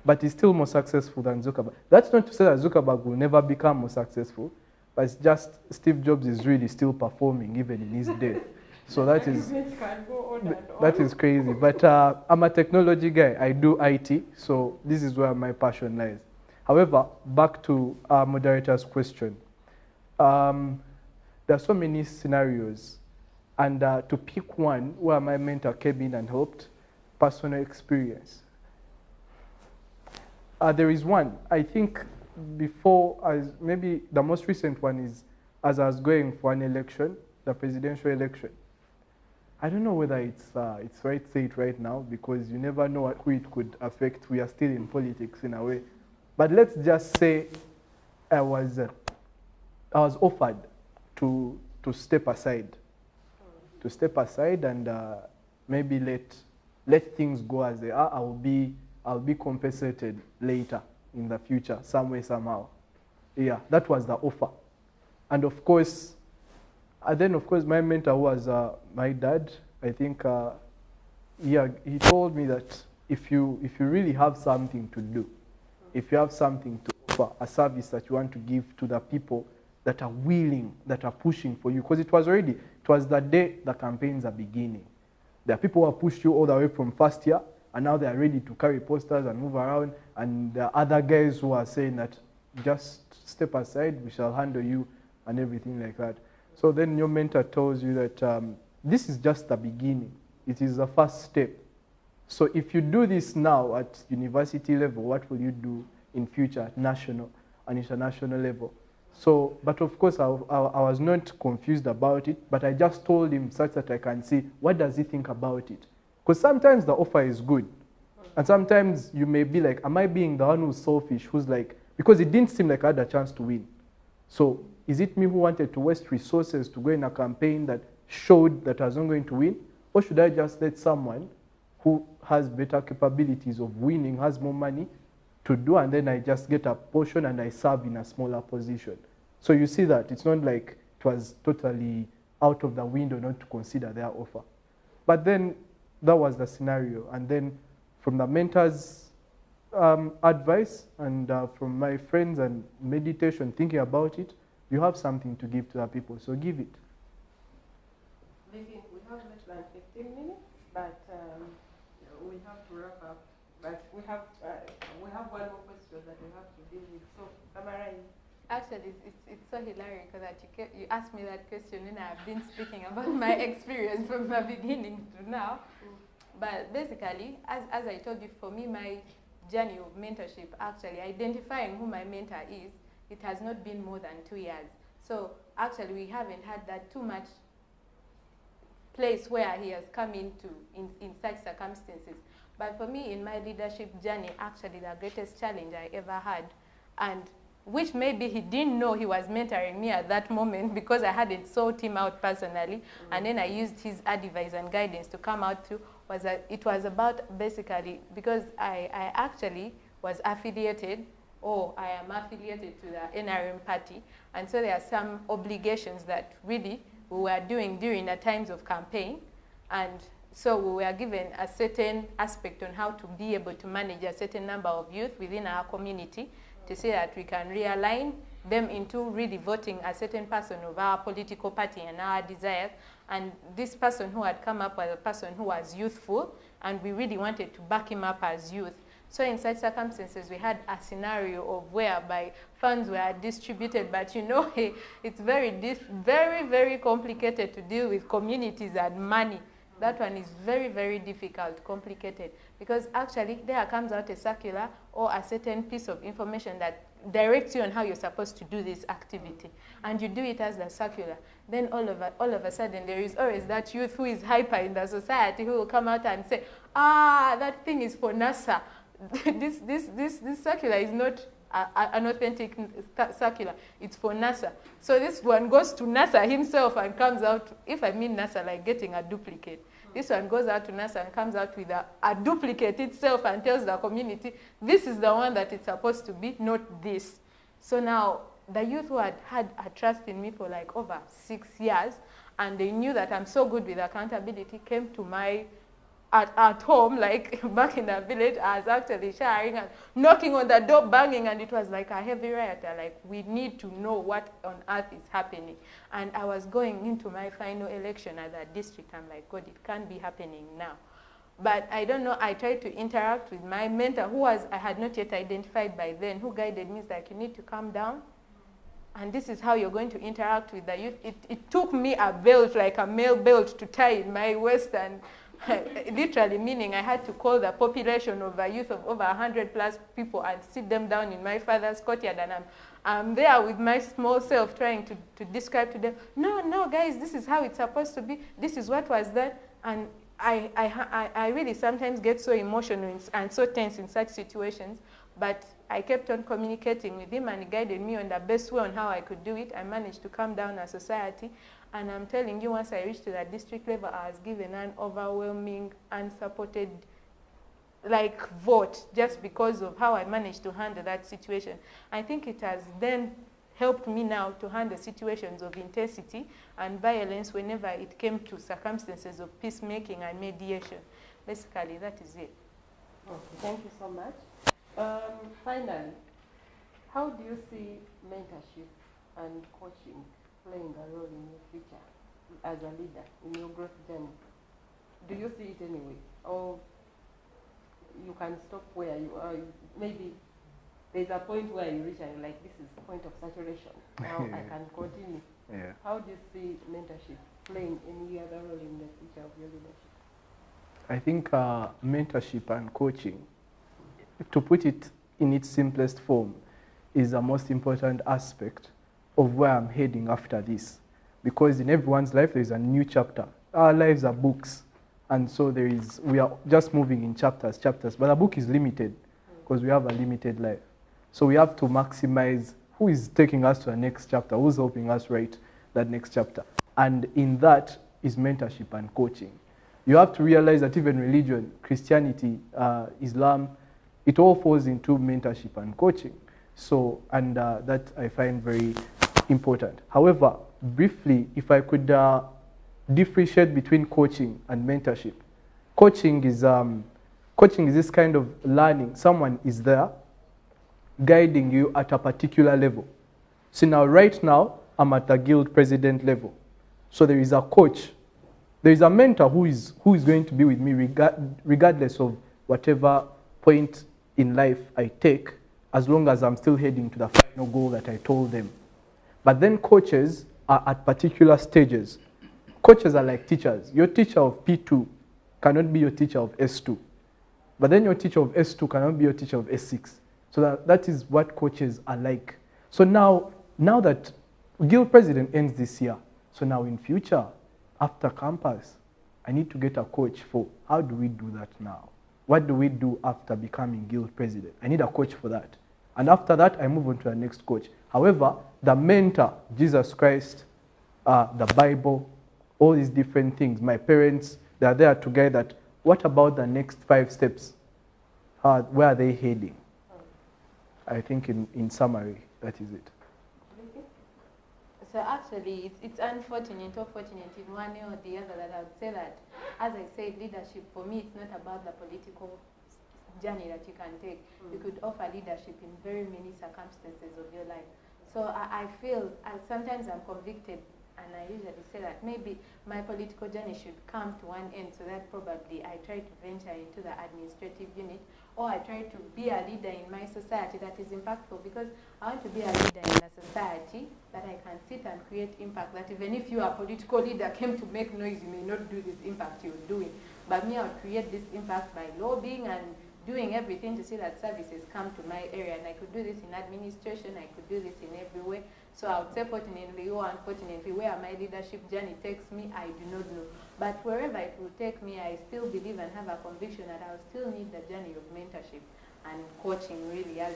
but he's still more successful than Zuckerberg. That's not to say that Zuckerberg will never become more successful, but it's just Steve Jobs is really still performing even in his death. So that is crazy. But I'm a technology guy. I do IT, so this is where my passion lies. However, back to our moderator's question. There are so many scenarios, and to pick one where my mentor came in and helped, personal experience. There is one. I think before, maybe the most recent one is as I was going for an election the presidential election. I don't know whether it's right to say it right now because you never know who it could affect. We are still in politics in a way. But let's just say I was offered to step aside, and maybe let things go as they are. I'll be compensated later in the future, some way, somehow. Yeah, that was the offer. And of course, my mentor was my dad. I think, he told me that if you really have something to do, if you have something to offer, a service that you want to give to the people that are willing, that are pushing for you, because it was the day the campaigns are beginning. There are people who have pushed you all the way from first year, and now they are ready to carry posters and move around, and there are other guys who are saying that just step aside, we shall handle you, and everything like that. So then your mentor tells you that this is just the beginning. It is the first step. So if you do this now at university level, what will you do in future at national and international level? So, but of course, I was not confused about it, but I just told him such that I can see what does he think about it. Because sometimes the offer is good, and sometimes you may be like, am I being the one who's selfish, who's like, because it didn't seem like I had a chance to win. So is it me who wanted to waste resources to go in a campaign that showed that I was not going to win? Or should I just let someone who has better capabilities of winning, has more money to do, and then I just get a portion and I serve in a smaller position? So you see that it's not like it was totally out of the window not to consider their offer. But then that was the scenario. And then from the mentor's advice and from my friends and meditation, thinking about it, you have something to give to the people, so give it. Maybe we have less than 15 minutes, but we have to wrap up. But we have one more question that we have to deal with. So summarize. Actually, it's so hilarious that you asked me that question and I've been speaking about my experience from the beginning to now. But basically, as I told you, for me, my journey of mentorship, actually identifying who my mentor is, it has not been more than 2 years. So actually, we haven't had that too much place where he has come into in such circumstances. But for me, in my leadership journey, actually the greatest challenge I ever had, and which maybe he didn't know he was mentoring me at that moment because I hadn't sought him out personally, and then I used his advice and guidance to come out to, was that it was about basically, because I actually was affiliated, or I am affiliated to the NRM party, and so there are some obligations that really we were doing during the times of campaign, and so we were given a certain aspect on how to be able to manage a certain number of youth within our community to say that we can realign them into really voting a certain person of our political party and our desires. And this person who had come up was a person who was youthful, and we really wanted to back him up as youth. So in such circumstances, we had a scenario of whereby funds were distributed, but you know, it's very, very complicated to deal with communities and money. That one is very, very difficult, complicated, because actually there comes out a circular or a certain piece of information that directs you on how you're supposed to do this activity, and you do it as the circular. Then all of a sudden, there is always that youth who is hyper in the society who will come out and say, that thing is for NASA. this circular is not an authentic circular. It's for NASA. So this one goes to NASA himself and comes out, if I mean NASA, like getting a duplicate. This one goes out to NASA and comes out with a duplicate itself and tells the community, this is the one that it's supposed to be, not this. So now, the youth who had a trust in me for like over 6 years, and they knew that I'm so good with accountability, came to my at home, like back in the village. I was actually showering and knocking on the door, banging, and it was like a heavy riot. Like, we need to know what on earth is happening. And I was going into my final election at that district. I'm like, God, it can't be happening now. But I don't know, I tried to interact with my mentor, who I had not yet identified by then, who guided me. It's like, you need to calm down, and this is how you're going to interact with the youth. It took me a belt, like a male belt, to tie in my waist, and literally meaning I had to call the population of a youth of over 100+ people and sit them down in my father's courtyard, and I'm there with my small self trying to describe to them, no, guys, this is how it's supposed to be. This is what was done. And I really sometimes get so emotional and so tense in such situations. But I kept on communicating with him, and he guided me on the best way on how I could do it. I managed to calm down a society. And I'm telling you, once I reached to that district level, I was given an overwhelming, unsupported vote just because of how I managed to handle that situation. I think it has then helped me now to handle situations of intensity and violence whenever it came to circumstances of peacemaking and mediation. Basically, that is it. Okay, thank you so much. Finally, how do you see mentorship and coaching playing a role in your future as a leader in your growth journey? Do you see it anyway? Or you can stop where you are? Maybe there's a point where you reach and you're like, this is the point of saturation. Now I can continue. Yeah. How do you see mentorship playing any other role in the future of your leadership? I think mentorship and coaching, to put it in its simplest form, is the most important aspect of where I'm heading after this. Because in everyone's life, there is a new chapter. Our lives are books. And so we are just moving in chapters. But the book is limited because we have a limited life. So we have to maximize who is taking us to the next chapter, who's helping us write that next chapter. And in that is mentorship and coaching. You have to realize that even religion, Christianity, Islam, it all falls into mentorship and coaching. So, and that I find very important. However, briefly, if I could differentiate between coaching and mentorship. Coaching is this kind of learning. Someone is there guiding you at a particular level. So now, right now, I'm at the guild president level. So there is a coach. There is a mentor who is going to be with me regardless of whatever point in life I take, as long as I'm still heading to the final goal that I told them. But then coaches are at particular stages. Coaches are like teachers. Your teacher of P2 cannot be your teacher of S2. But then your teacher of S2 cannot be your teacher of S6. So that is what coaches are like. So now that guild president ends this year, so now in future, after campus, I need to get a coach for how do we do that now? What do we do after becoming guild president? I need a coach for that. And after that, I move on to the next coach. However, the mentor, Jesus Christ, the Bible, all these different things, my parents, they are there to guide that. What about the next 5 steps? Where are they heading? I think in summary, that is it. So actually, it's unfortunate or fortunate in one way or the other that I would say that, as I said, leadership for me, it's not about the political journey that you can take. You could offer leadership in very many circumstances of your life. So I feel, sometimes I'm convicted, and I usually say that maybe my political journey should come to one end, so that probably I try to venture into the administrative unit, or I try to be a leader in my society that is impactful, because I want to be a leader in a society that I can sit and create impact, that even if you are a political leader came to make noise, you may not do this impact you're doing. But me, I would create this impact by lobbying and doing everything to see that services come to my area. And I could do this in administration, I could do this in every way. So I would say fortunately or unfortunately, where my leadership journey takes me, I do not know. But wherever it will take me, I still believe and have a conviction that I'll still need the journey of mentorship and coaching, really, as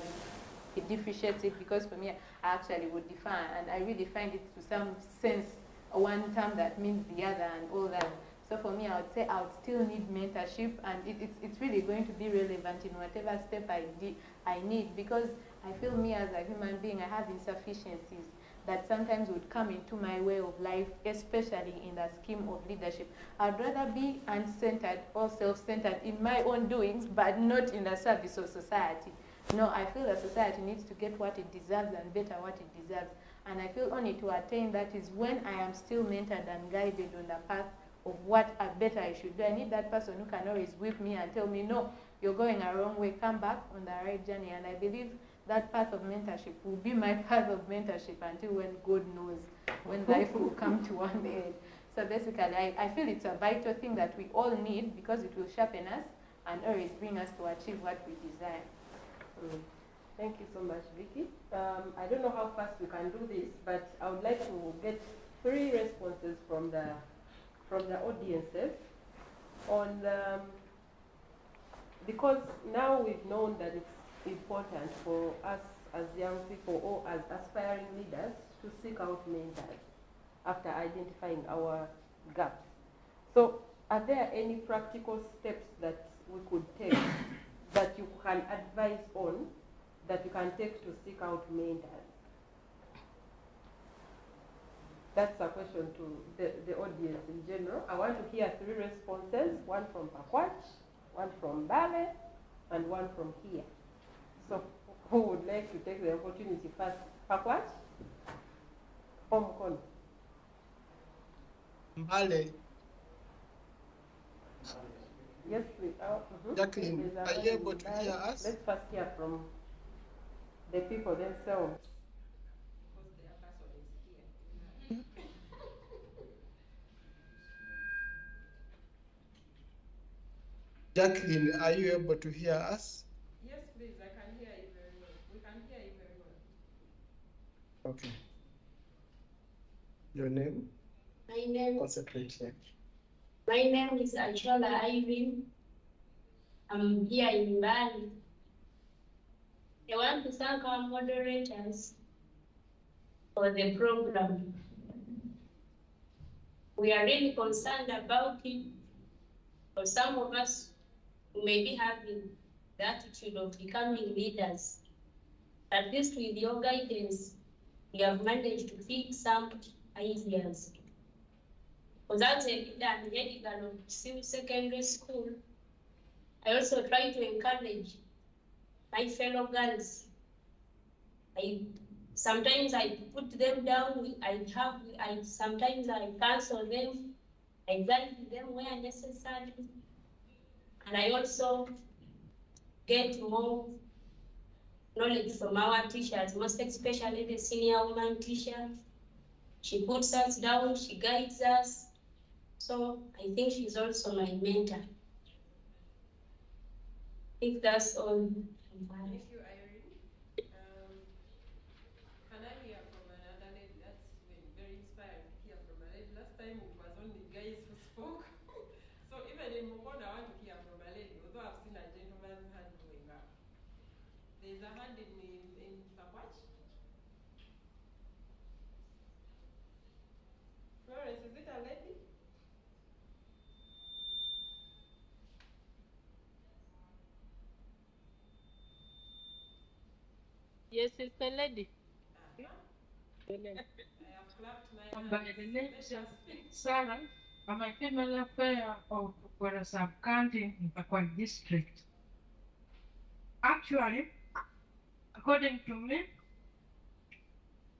it differentiates it, because for me, I actually would define, and I really find it to some sense one term that means the other and all that. So for me, I would say I would still need mentorship, and it's really going to be relevant in whatever step I need, because I feel me as a human being, I have insufficiencies that sometimes would come into my way of life, especially in the scheme of leadership. I'd rather be uncentered or self-centered in my own doings, but not in the service of society. No, I feel that society needs to get what it deserves and better what it deserves. And I feel only to attain that is when I am still mentored and guided on the path of what better I should do. I need that person who can always whip me and tell me, no, you're going a wrong way, come back on the right journey. And I believe that path of mentorship will be my path of mentorship until when God knows, when life will come to one end. So basically, I feel it's a vital thing that we all need, because it will sharpen us and always bring us to achieve what we desire. Thank you so much, Vicky. I don't know how fast we can do this, but I would like to get 3 responses from the audiences on because now we've known that it's important for us as young people or as aspiring leaders to seek out mentors after identifying our gaps. So are there any practical steps that we could take that you can advise on, that you can take to seek out mentors? That's a question to the audience in general. I want to hear 3 responses, one from Pakwach, one from Bale, and one from here. So who would like to take the opportunity first? Pakwach? Omkon. Mbale, Yes, please. Jacqueline, There's a are you hand able in to Bale. hear us? Let's first hear from the people themselves. Jacqueline, are you able to hear us? Yes, please, I can hear you very well. We can hear you very well. Okay. Your name? My name, Concentrate here. my name is Achola Irene. I'm here in Bali. I want to thank our moderators for the program. We are really concerned about it. For some of us who may be having the attitude of becoming leaders, at least with your guidance, we have managed to pick some ideas. Because as a leader and head girl of civil secondary school, I also try to encourage my fellow girls. Sometimes I put them down, sometimes I counsel them, I guide them where necessary. And I also get more knowledge from our teachers, most especially the senior woman teacher. She puts us down, she guides us. So I think she's also my mentor. I think that's all. Thank you, Irene. Can I hear from another lady? That's been very inspiring to hear from a lady. Last time it was only guys who spoke. So even in Mukona, I want to hear from a lady, although I've seen a gentleman's hand going up. There's a hand in Pakwach. Florence, is it a lady? Yes, it's a lady. I have clapped my hands. By the name Let her speak. Sarah, I'm a female affair of Kwara sub-county in Pakwach district. Actually, according to me,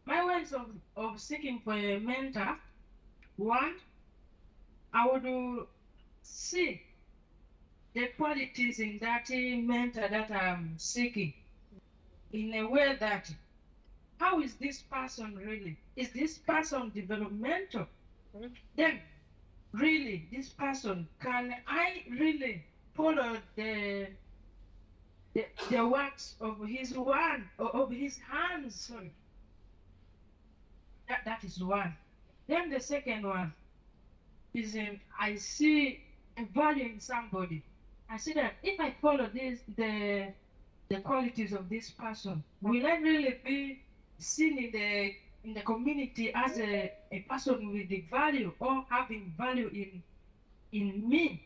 my ways of seeking for a mentor, one, I would see the qualities in that mentor that I'm seeking in a way that, how is this person really? Is this person developmental? Then, really, this person, can I really follow the works of his hands? Sorry. That is one. Then the second one is I see a value in somebody. I see that if I follow the qualities of this person, will I really be seen in the community as a person with the value or having value in me?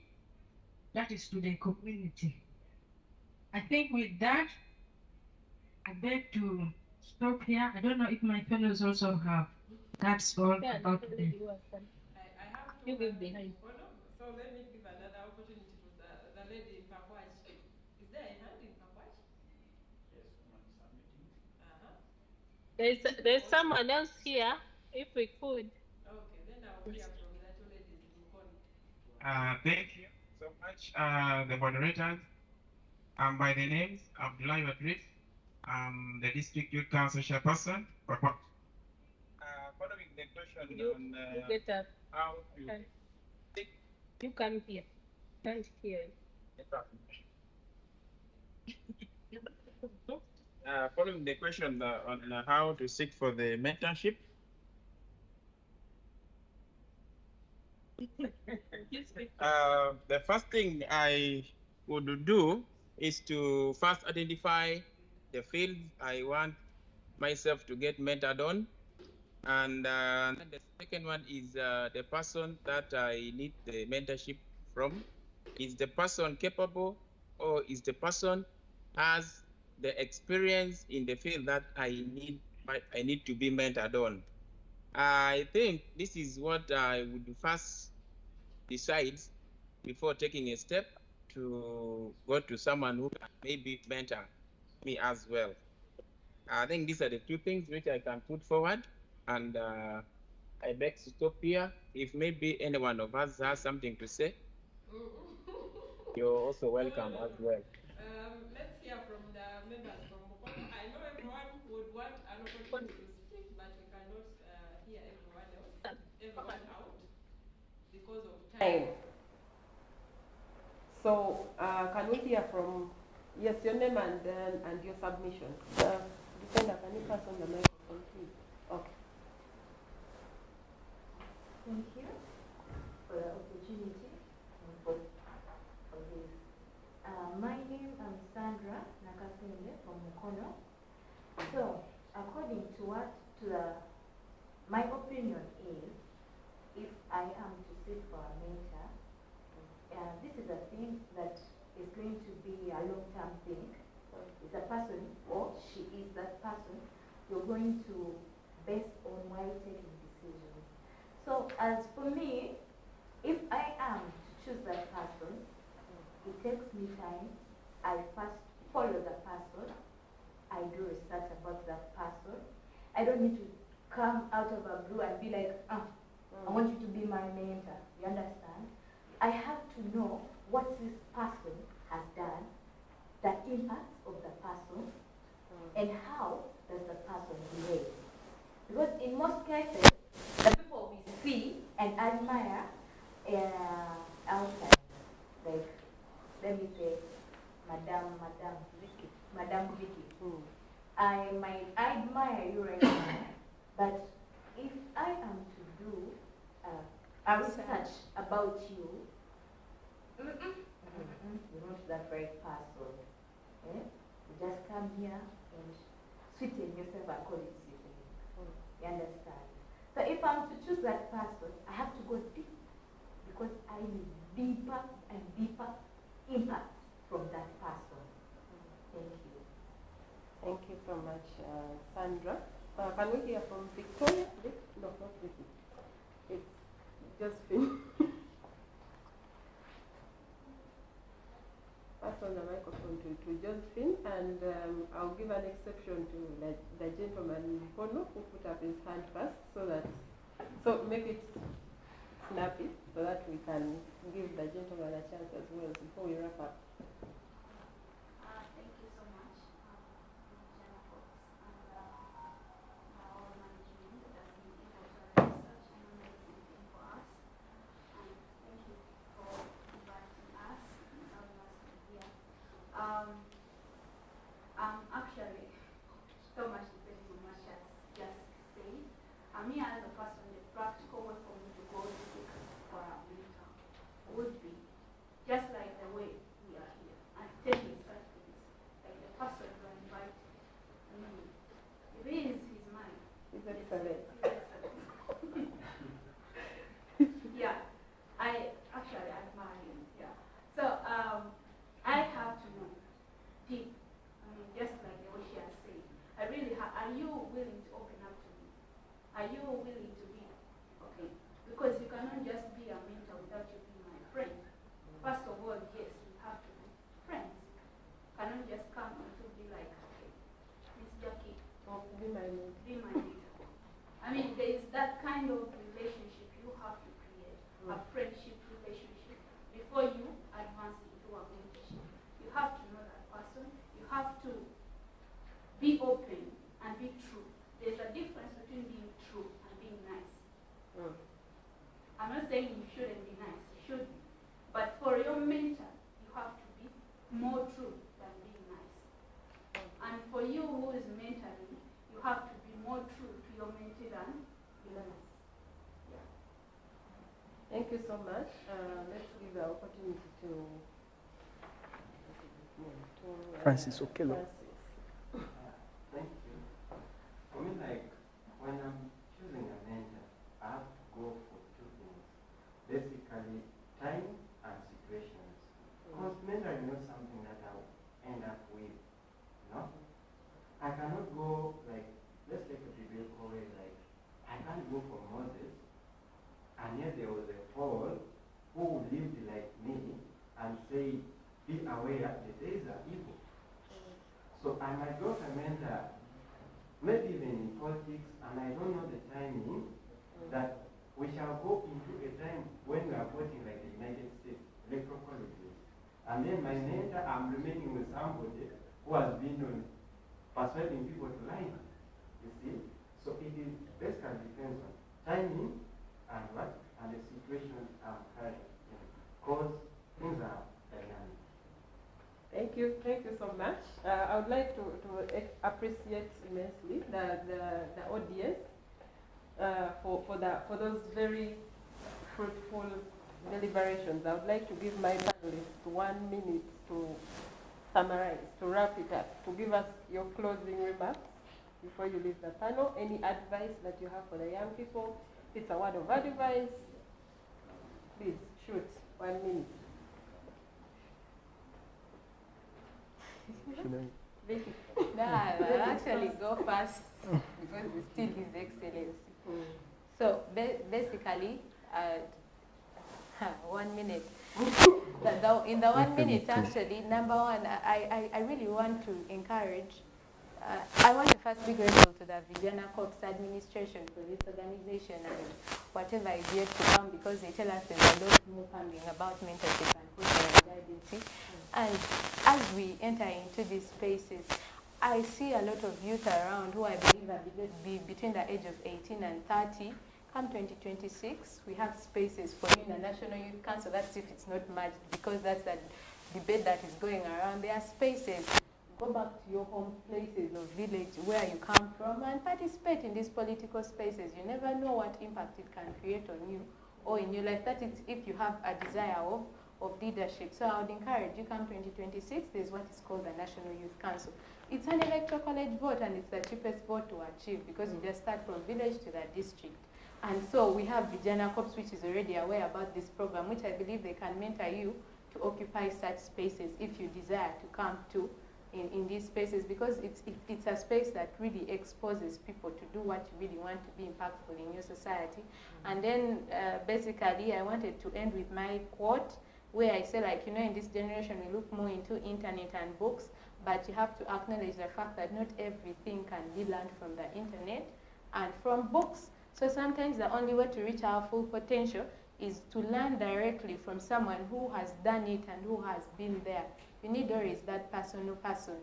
That is to the community. I think with that, I beg to stop here. I don't know if my fellows also have. That's all about me. I have two hands behind. So let me give another opportunity to the lady in Pakwach. Is there a hand in Pakwach? Yes, someone submitting. There's someone else here, if we could. Okay, then I'll hear from the two ladies in Mukon. Thank you so much, the moderators. By the names, Abdullah Badris, the District Youth Council Chairperson. Following the question on You get up. how to You come here. Can't hear you. Following the question on how to seek for the mentorship. The first thing I would do is to first identify the field I want myself to get mentored on. And then the second one is the person that I need the mentorship from. Is the person capable, or is the person has the experience in the field that I need to be mentored on? I think this is what I would first decide before taking a step to go to someone who can maybe mentor me as well. I think these are the two things which I can put forward, and I beg to stop here. If maybe any one of us has something to say, you're also welcome as well. Let's hear from the members from Mukono. I know everyone would want an opportunity to speak, but we cannot hear everyone out because of time. So, can we hear from, yes, your name and your submission? Defender, can you pass on the microphone, please? Okay. Thank you for the opportunity for this. My name is Sandra Nakasende from Mukono. So, according to my opinion is, if I am to seek for a mentor, this is a thing that is going to be a long-term thing. Is a person, or she is that person, you're going to base on while taking decisions. So as for me, if I am to choose that person, it takes me time. I first follow the person. I do research about that person. I don't need to come out of a blue and be like, I want you to be my mentor. You understand? I have to know what this person has done, the impact of the person, and how does the person behave. Because in most cases, the people we see and admire outside, like, let me say, Madam Vicky. I might admire you right now, but if I am to do a research about you, you're not that right person. Eh? You just come here and sweeten yourself according to you. You understand? So if I'm to choose that person, I have to go deep, because I need deeper and deeper impact from that person. Thank you. Thank you so much, Sandra. Can we hear from Victoria? No, not Vicky. It's Josephine. Pass on the microphone to Josephine, and I'll give an exception to the gentleman Pono who put up his hand first, so make it snappy so that we can give the gentleman a chance as well before we wrap up. Thank you so much, Vijana folks, and our management that has been able to arrange such an amazing thing for us. And thank you for inviting us and having us here. Actually, so much depending on what she has just said. Me as a person, the practical way for me to go to seek for a mentor would be just like the way we are here and taking such things, like the person who invited me. If he is his mind. His excellence. Yeah, I actually admire him. Yeah. So I have to know deep. I mean, just like the way she has said. I really are you willing to open up to me? Are you willing to be okay? Because you cannot just be a mentor without you being my friend. First of all, yes, we have to be friends. Cannot just come and to be like, okay, Miss Jackie, be my mentor. Be my mentor. I mean, there is that kind of relationship you have to create, a friendship relationship, before you advance into a mentorship. You have to know that person. You have to be open and be true. There's a difference between being true and being nice. I'm not saying you shouldn't be nice, you should be. But for your mentor, you have to be more true than being nice. And for you who you so much. Let's give the opportunity to Francis Okello. Francis. Thank you. For me, like, when I'm choosing a mentor, I have to go for two things. Basically, time and situations. Because mentoring is not something that I'll end up with, you know? I cannot go, like, let's take a biblical way, like, I can't go for Moses, and yet there was a Paul who lived like me and say, be aware the days are evil. So I might go for a mentor, maybe even in politics, and I don't know the timing, that we shall go into a time when we are voting like the United States, electoral colleges. And then my mentor, I'm remaining with somebody who has been on persuading people to lie. You see? So it is basically depends on timing and what, and the situation I'm currently in. Because things are dynamic. Thank you so much. I would like to appreciate immensely the audience for those very fruitful deliberations. I would like to give my panelists 1 minute to summarize, to wrap it up, to give us your closing remarks before you leave the panel. Any advice that you have for the young people? If it's a word of advice, please shoot. 1 minute. Vicky. No, I'll actually go first because it's still His Excellency. So basically, 1 minute. In the 1 minute, actually, number one, I really want to encourage. I want to first be grateful to the Vijana Corps administration for this organization and whatever is yet to come, because they tell us there's a lot more coming about mentorship and cultural guidance. And as we enter into these spaces, I see a lot of youth around who I believe are between the age of 18 and 30. Come 2026, we have spaces for you in the National Youth Council. That's if it's not merged, because that's the debate that is going around. There are spaces. Go back to your home places or village where you come from and participate in these political spaces. You never know what impact it can create on you or in your life. That is if you have a desire of leadership. So I would encourage you, come 2026, there's what is called the National Youth Council. It's an electoral college vote, and it's the cheapest vote to achieve because you just start from village to the district. And so we have Vijana Corps, which is already aware about this program, which I believe they can mentor you to occupy such spaces if you desire to come to in these spaces, because it's a space that really exposes people to do what you really want to be impactful in your society. And then basically I wanted to end with my quote, where I say, like, in this generation we look more into internet and books, but you have to acknowledge the fact that not everything can be learned from the internet and from books. So sometimes the only way to reach our full potential is to learn directly from someone who has done it and who has been there. You need always that personal person.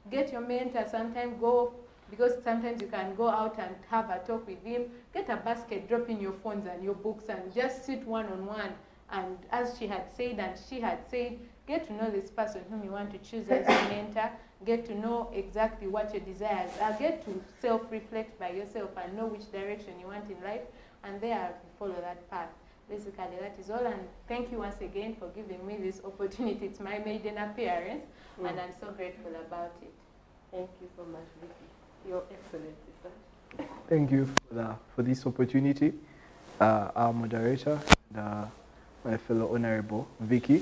Get your mentor, sometimes go, because sometimes you can go out and have a talk with him. Get a basket, drop in your phones and your books and just sit one-on-one. And as she had said and she had said, get to know this person whom you want to choose as your mentor. Get to know exactly what your desires are. Get to self-reflect by yourself and know which direction you want in life. And there you follow that path. Basically, that is all. And thank you once again for giving me this opportunity. It's my maiden appearance, and I'm so grateful about it. Thank you so much, Vicky. Your Excellency, sir. Thank you for this opportunity, our moderator, my fellow Honorable Vicky.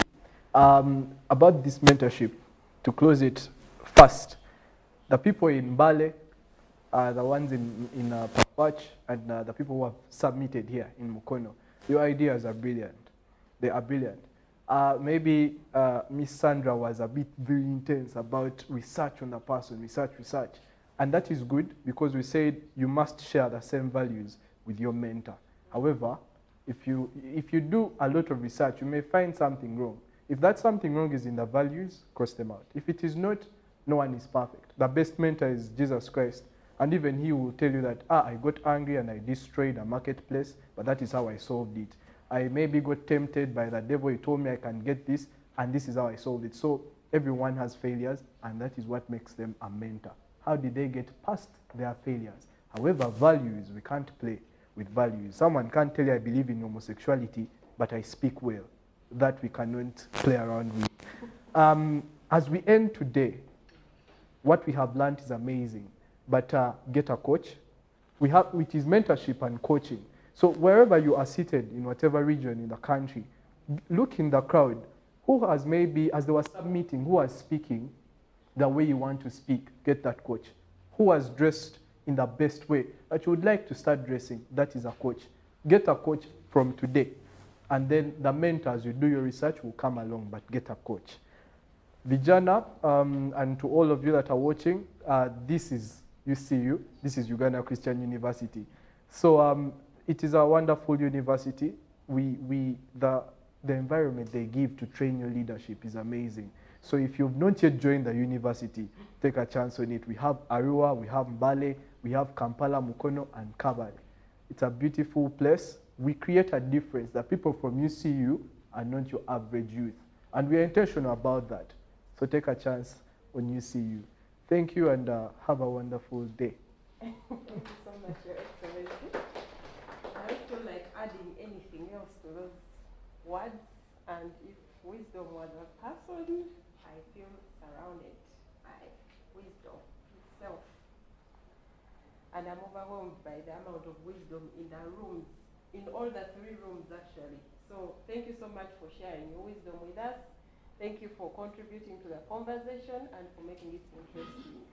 About this mentorship, to close it first, the people in Mbale are the ones in Pakwach, and the people who have submitted here in Mukono. Your ideas are brilliant. They are brilliant. Maybe Miss Sandra was a bit very intense about research on the person, research. And that is good, because we said you must share the same values with your mentor. However, if you do a lot of research, you may find something wrong. If that something wrong is in the values, cross them out. If it is not, no one is perfect. The best mentor is Jesus Christ. And even he will tell you that, I got angry and I destroyed a marketplace, but that is how I solved it. I maybe got tempted by the devil, he told me I can get this, and this is how I solved it. So everyone has failures, and that is what makes them a mentor. How did they get past their failures? However, values, we can't play with values. Someone can't tell you I believe in homosexuality, but I speak well. That we cannot play around with. As we end today, what we have learned is amazing, but get a coach. Which is mentorship and coaching. So wherever you are seated in whatever region in the country, look in the crowd. Who has maybe, as they were submitting, who was speaking the way you want to speak? Get that coach. Who was dressed in the best way that you would like to start dressing? That is a coach. Get a coach from today. And then the mentors, you do your research, will come along, but get a coach. Vijana, and to all of you that are watching, this is UCU. This is Uganda Christian University. So it is a wonderful university. The environment they give to train your leadership is amazing. So if you've not yet joined the university, take a chance on it. We have Arua, we have Mbale, we have Kampala, Mukono, and Kabale. It's a beautiful place. We create a difference. The people from UCU are not your average youth. And we are intentional about that. So take a chance on UCU. Thank you, and have a wonderful day. Thank you so much, Your Excellency. I don't feel like adding anything else to those words, and if wisdom was a person, I feel surrounded by wisdom itself. And I'm overwhelmed by the amount of wisdom in the rooms, in all the 3 rooms actually. So thank you so much for sharing your wisdom with us. Thank you for contributing to the conversation and for making it interesting.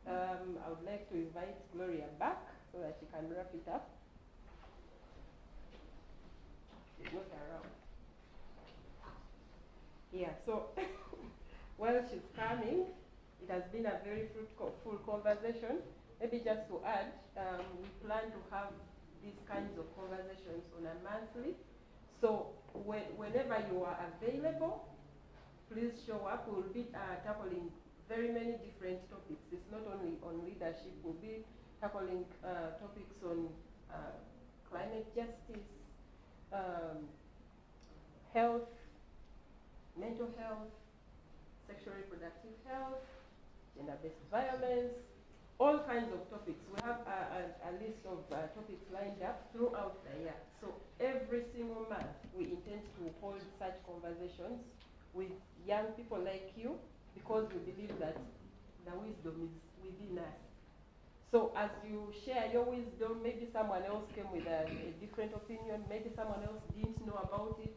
I would like to invite Gloria back so that she can wrap it up. She's not around. Yeah, so while she's coming, it has been a very fruitful conversation. Maybe just to add, we plan to have these kinds of conversations on a monthly. So whenever you are available, please show up. We'll be tackling very many different topics. It's not only on leadership. We'll be tackling topics on climate justice, health, mental health, sexual reproductive health, gender-based violence, all kinds of topics. We have a list of topics lined up throughout the year. So every single month, we intend to hold such conversations with young people like you, because we believe that the wisdom is within us. So as you share your wisdom, maybe someone else came with a different opinion, maybe someone else didn't know about it.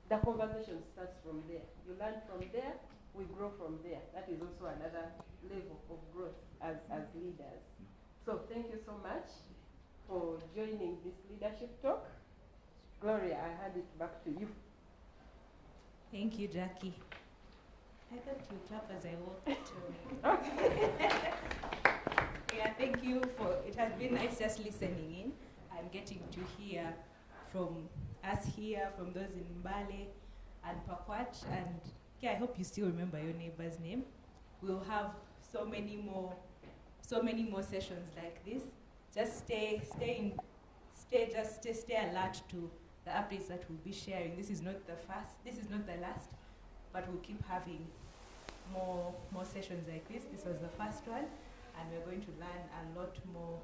The conversation starts from there. You learn from there, we grow from there. That is also another level of growth as leaders. So thank you so much for joining this leadership talk. Gloria, I hand it back to you. Thank you, Jackie. I thought you clap as I walked too. Yeah, thank you for, it has been nice just listening in and getting to hear from us here, from those in Mbale and Pakwach, and yeah, I hope you still remember your neighbor's name. We'll have so many more sessions like this. Just stay alert to the updates that we'll be sharing. This is not the last, but we'll keep having more sessions like this. This was the first one, and we're going to learn a lot more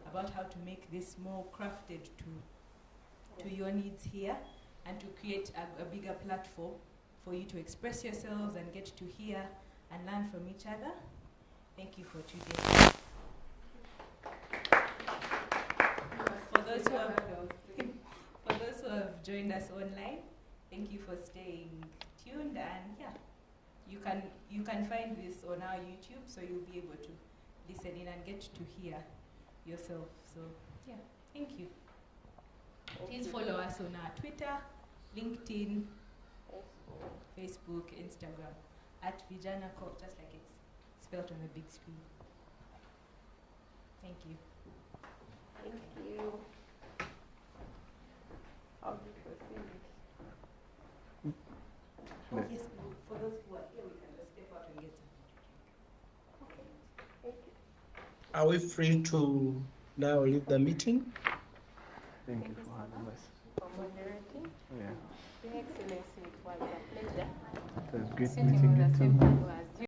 about how to make this more crafted to your needs here, and to create a bigger platform for you to express yourselves and get to hear and learn from each other. Thank you for today. For those who have joined us online, thank you for staying tuned, and yeah, you can find this on our YouTube, so you'll be able to listen in and get to hear yourself. So yeah, thank you. Please follow us on our Twitter, LinkedIn, Facebook, Instagram, at Vijana Corp, just like it's spelled on the big screen. Thank you. Thank you. How do you proceed? Oh, yes, for those who are here, we can just step out and get some. Okay, thank you. Are we free to now leave the meeting? Thank you for having us. For moderating. Yeah. Your Excellency, it was a pleasure. It was great sitting meeting on you the too. same